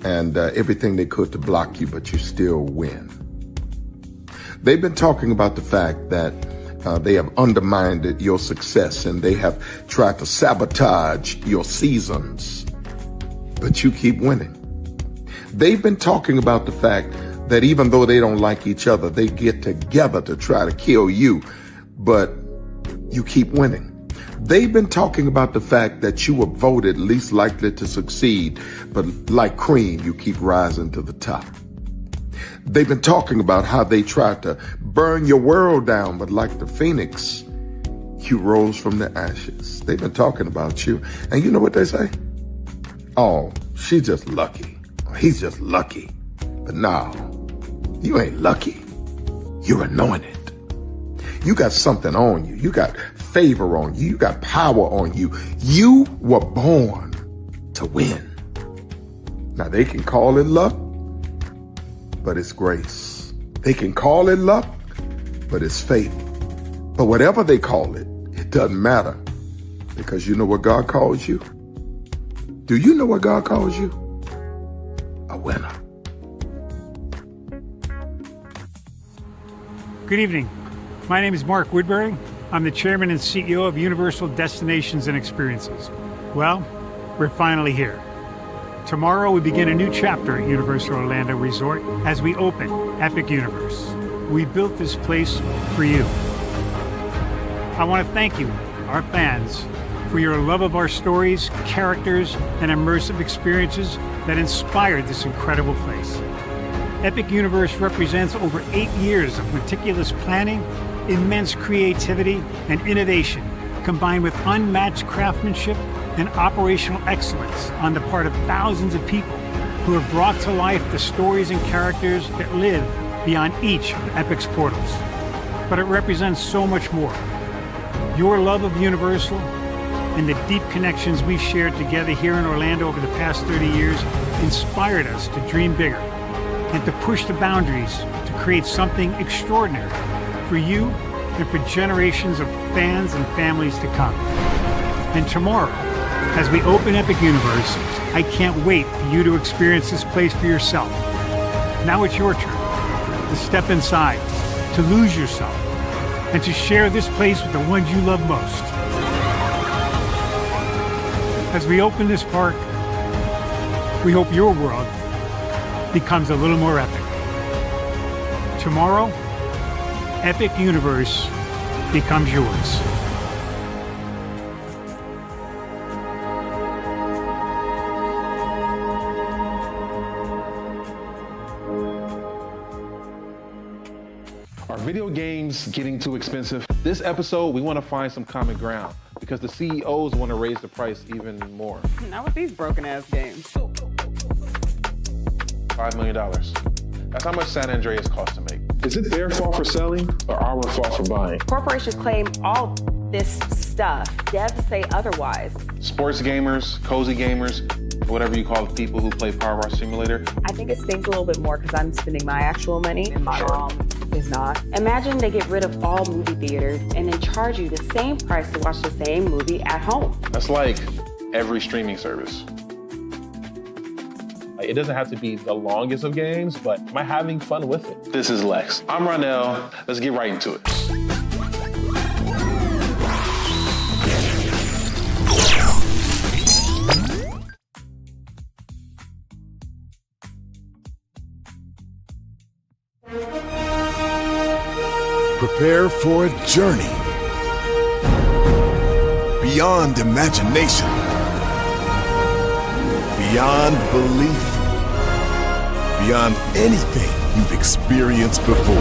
and everything they could to block you, but you still win. They've been talking about the fact that they have undermined your success and they have tried to sabotage your seasons, but you keep winning. They've been talking about the fact that even though they don't like each other, they get together to try to kill you, but you keep winning. They've been talking about the fact that you were voted least likely to succeed, but like cream, you keep rising to the top. They've been talking about how they tried to burn your world down, but like the phoenix, you rose from the ashes. They've been talking about you. And you know what they say? Oh, she's just lucky. He's just lucky. But no, you ain't lucky. You're anointed. You got something on you. You got favor on you. You got power on you. You were born to win. Now they can call it luck, but it's grace. They can call it luck, but it's favor. But whatever they call it, it doesn't matter, because you know what God calls you? Do you know what God calls you? A a winner. Good evening. My name is Mark Woodbury. I'm the chairman and CEO of Universal Destinations and Experiences. Well, we're finally here. Tomorrow we begin a new chapter at Universal Orlando Resort as we open Epic Universe. We built this place for you. I want to thank you, our fans, for your love of our stories, characters, and immersive experiences that inspired this incredible place. Epic Universe represents over 8 years of meticulous planning, immense creativity, and innovation, combined with unmatched craftsmanship and operational excellence on the part of thousands of people who have brought to life the stories and characters that live beyond each of Epic's portals. But it represents so much more. Your love of Universal and the deep connections we've shared together here in Orlando over the past 30 years inspired us to dream bigger and to push the boundaries to create something extraordinary for you and for generations of fans and families to come. And tomorrow, as we open Epic Universe, I can't wait for you to experience this place for yourself. Now it's your turn to step inside, to lose yourself, and to share this place with the ones you love most. As we open this park, we hope your world becomes a little more epic. Tomorrow, Epic Universe becomes yours. Are video games getting too expensive? This episode, we want to find some common ground because the CEOs want to raise the price even more. Not with these broken ass games. $5 million. That's how much San Andreas costs to make. Is it their fault for selling or our fault for buying? Corporations claim all this stuff. Devs say otherwise. Sports gamers, cozy gamers, whatever you call the people who play Power Wash Simulator. I think it stings a little bit more because I'm spending my actual money and my mom is not. Imagine they get rid of all movie theaters and then charge you the same price to watch the same movie at home. That's like every streaming service. It doesn't have to be the longest of games, but am I having fun with it? This is Lex. I'm Ronell. Let's get right into it. Prepare for a journey beyond imagination, beyond belief, beyond anything you've experienced before.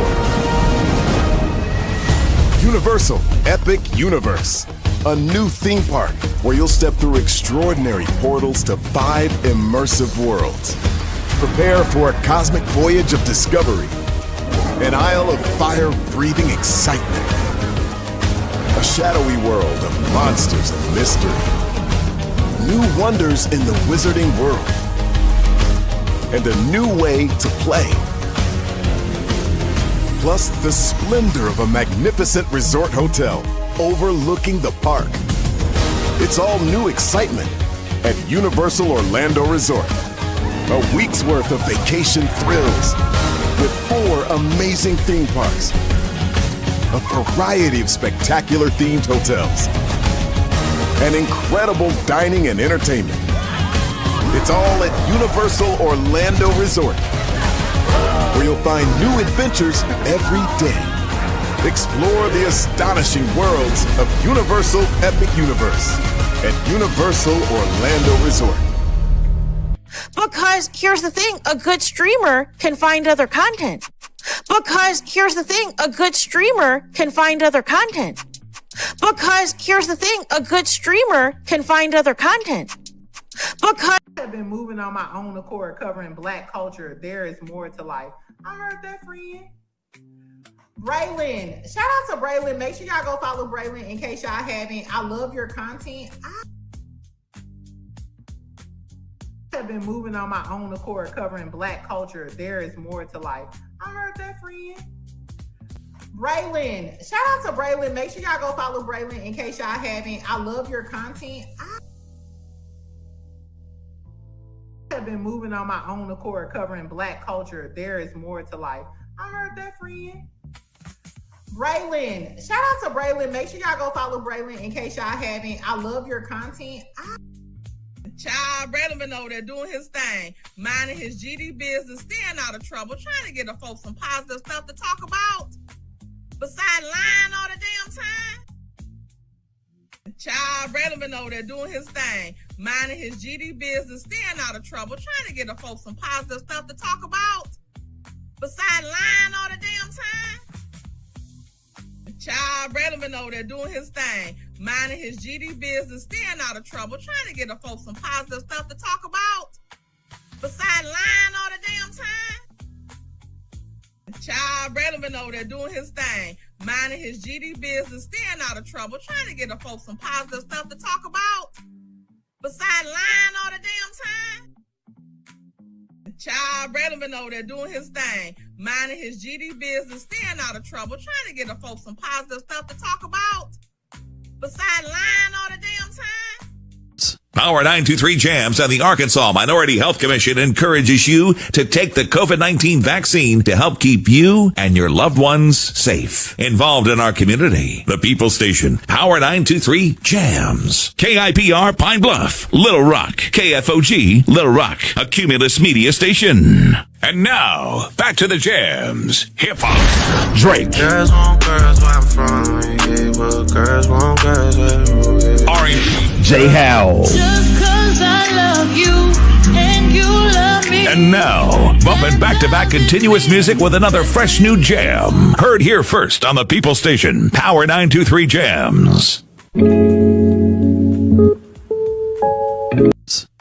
Universal Epic Universe, a new theme park where you'll step through extraordinary portals to 5 immersive worlds. Prepare for a cosmic voyage of discovery, an isle of fire-breathing excitement, a shadowy world of monsters and mystery, new wonders in the wizarding world, and a new way to play. Plus the splendor of a magnificent resort hotel overlooking the park. It's all new excitement at Universal Orlando Resort. A week's worth of vacation thrills with 4 amazing theme parks, a variety of spectacular themed hotels, and incredible dining and entertainment. It's all at Universal Orlando Resort, where you'll find new adventures every day. Explore the astonishing worlds of Universal Epic Universe at Universal Orlando Resort. Because here's the thing, a good streamer can find other content. Because here's the thing, a good streamer can find other content. Because here's the thing, a good streamer can find other content. Because I've been moving on my own accord, covering Black culture. There is more to life. I heard that, friend. Braylon, shout out to Braylon. Make sure y'all go follow Braylon in case y'all haven't. I love your content. I have been moving on my own accord, covering Black culture. There is more to life. I heard that, friend. Braylon, shout out to Braylon. Make sure y'all go follow Braylon in case y'all haven't. I love your content. have been moving on my own accord, covering Black culture. There is more to life. I heard that, friend. Braylon, shout out to Braylon. Make sure y'all go follow Braylon in case y'all haven't. I love your content. Child, Braylon been over there doing his thing, minding his GD business, staying out of trouble, trying to get the folks some positive stuff to talk about. Besides lying all the damn time. Child, Braylon been over there doing his thing, minding his GD business, staying out of trouble, trying to get the folks some positive stuff to talk about. Besides lying all the damn time. Child, Braylon been over there doing his thing, minding his GD business, staying out of trouble, trying to get the folks some positive stuff to talk about. Besides lying all the damn time. Child, Braylon been over there doing his thing, minding his GD business, staying out of trouble, trying to get the folks some positive stuff to talk about. Besides lying all the damn time. Child, Braylon been over there doing his thing, minding his GD business, staying out of trouble, trying to get the folks some positive stuff to talk about. Besides lying all the damn time. Power 923 Jams and the Arkansas Minority Health Commission encourages you to take the COVID-19 vaccine to help keep you and your loved ones safe. Involved in our community, the People Station, Power 923 Jams. KIPR Pine Bluff, Little Rock, KFOG, Little Rock, a Cumulus media station. And now, back to the jams. Hip-hop. Drake. Girls want girls where I'm from. Yeah, well, girls want girls where R&B. J. Howell. Just 'cause I love you and you love me. And now, bumping back-to-back continuous music with another fresh new jam. Heard here first on the People Station, Power 923 Jams.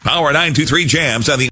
Power 923 Jams and the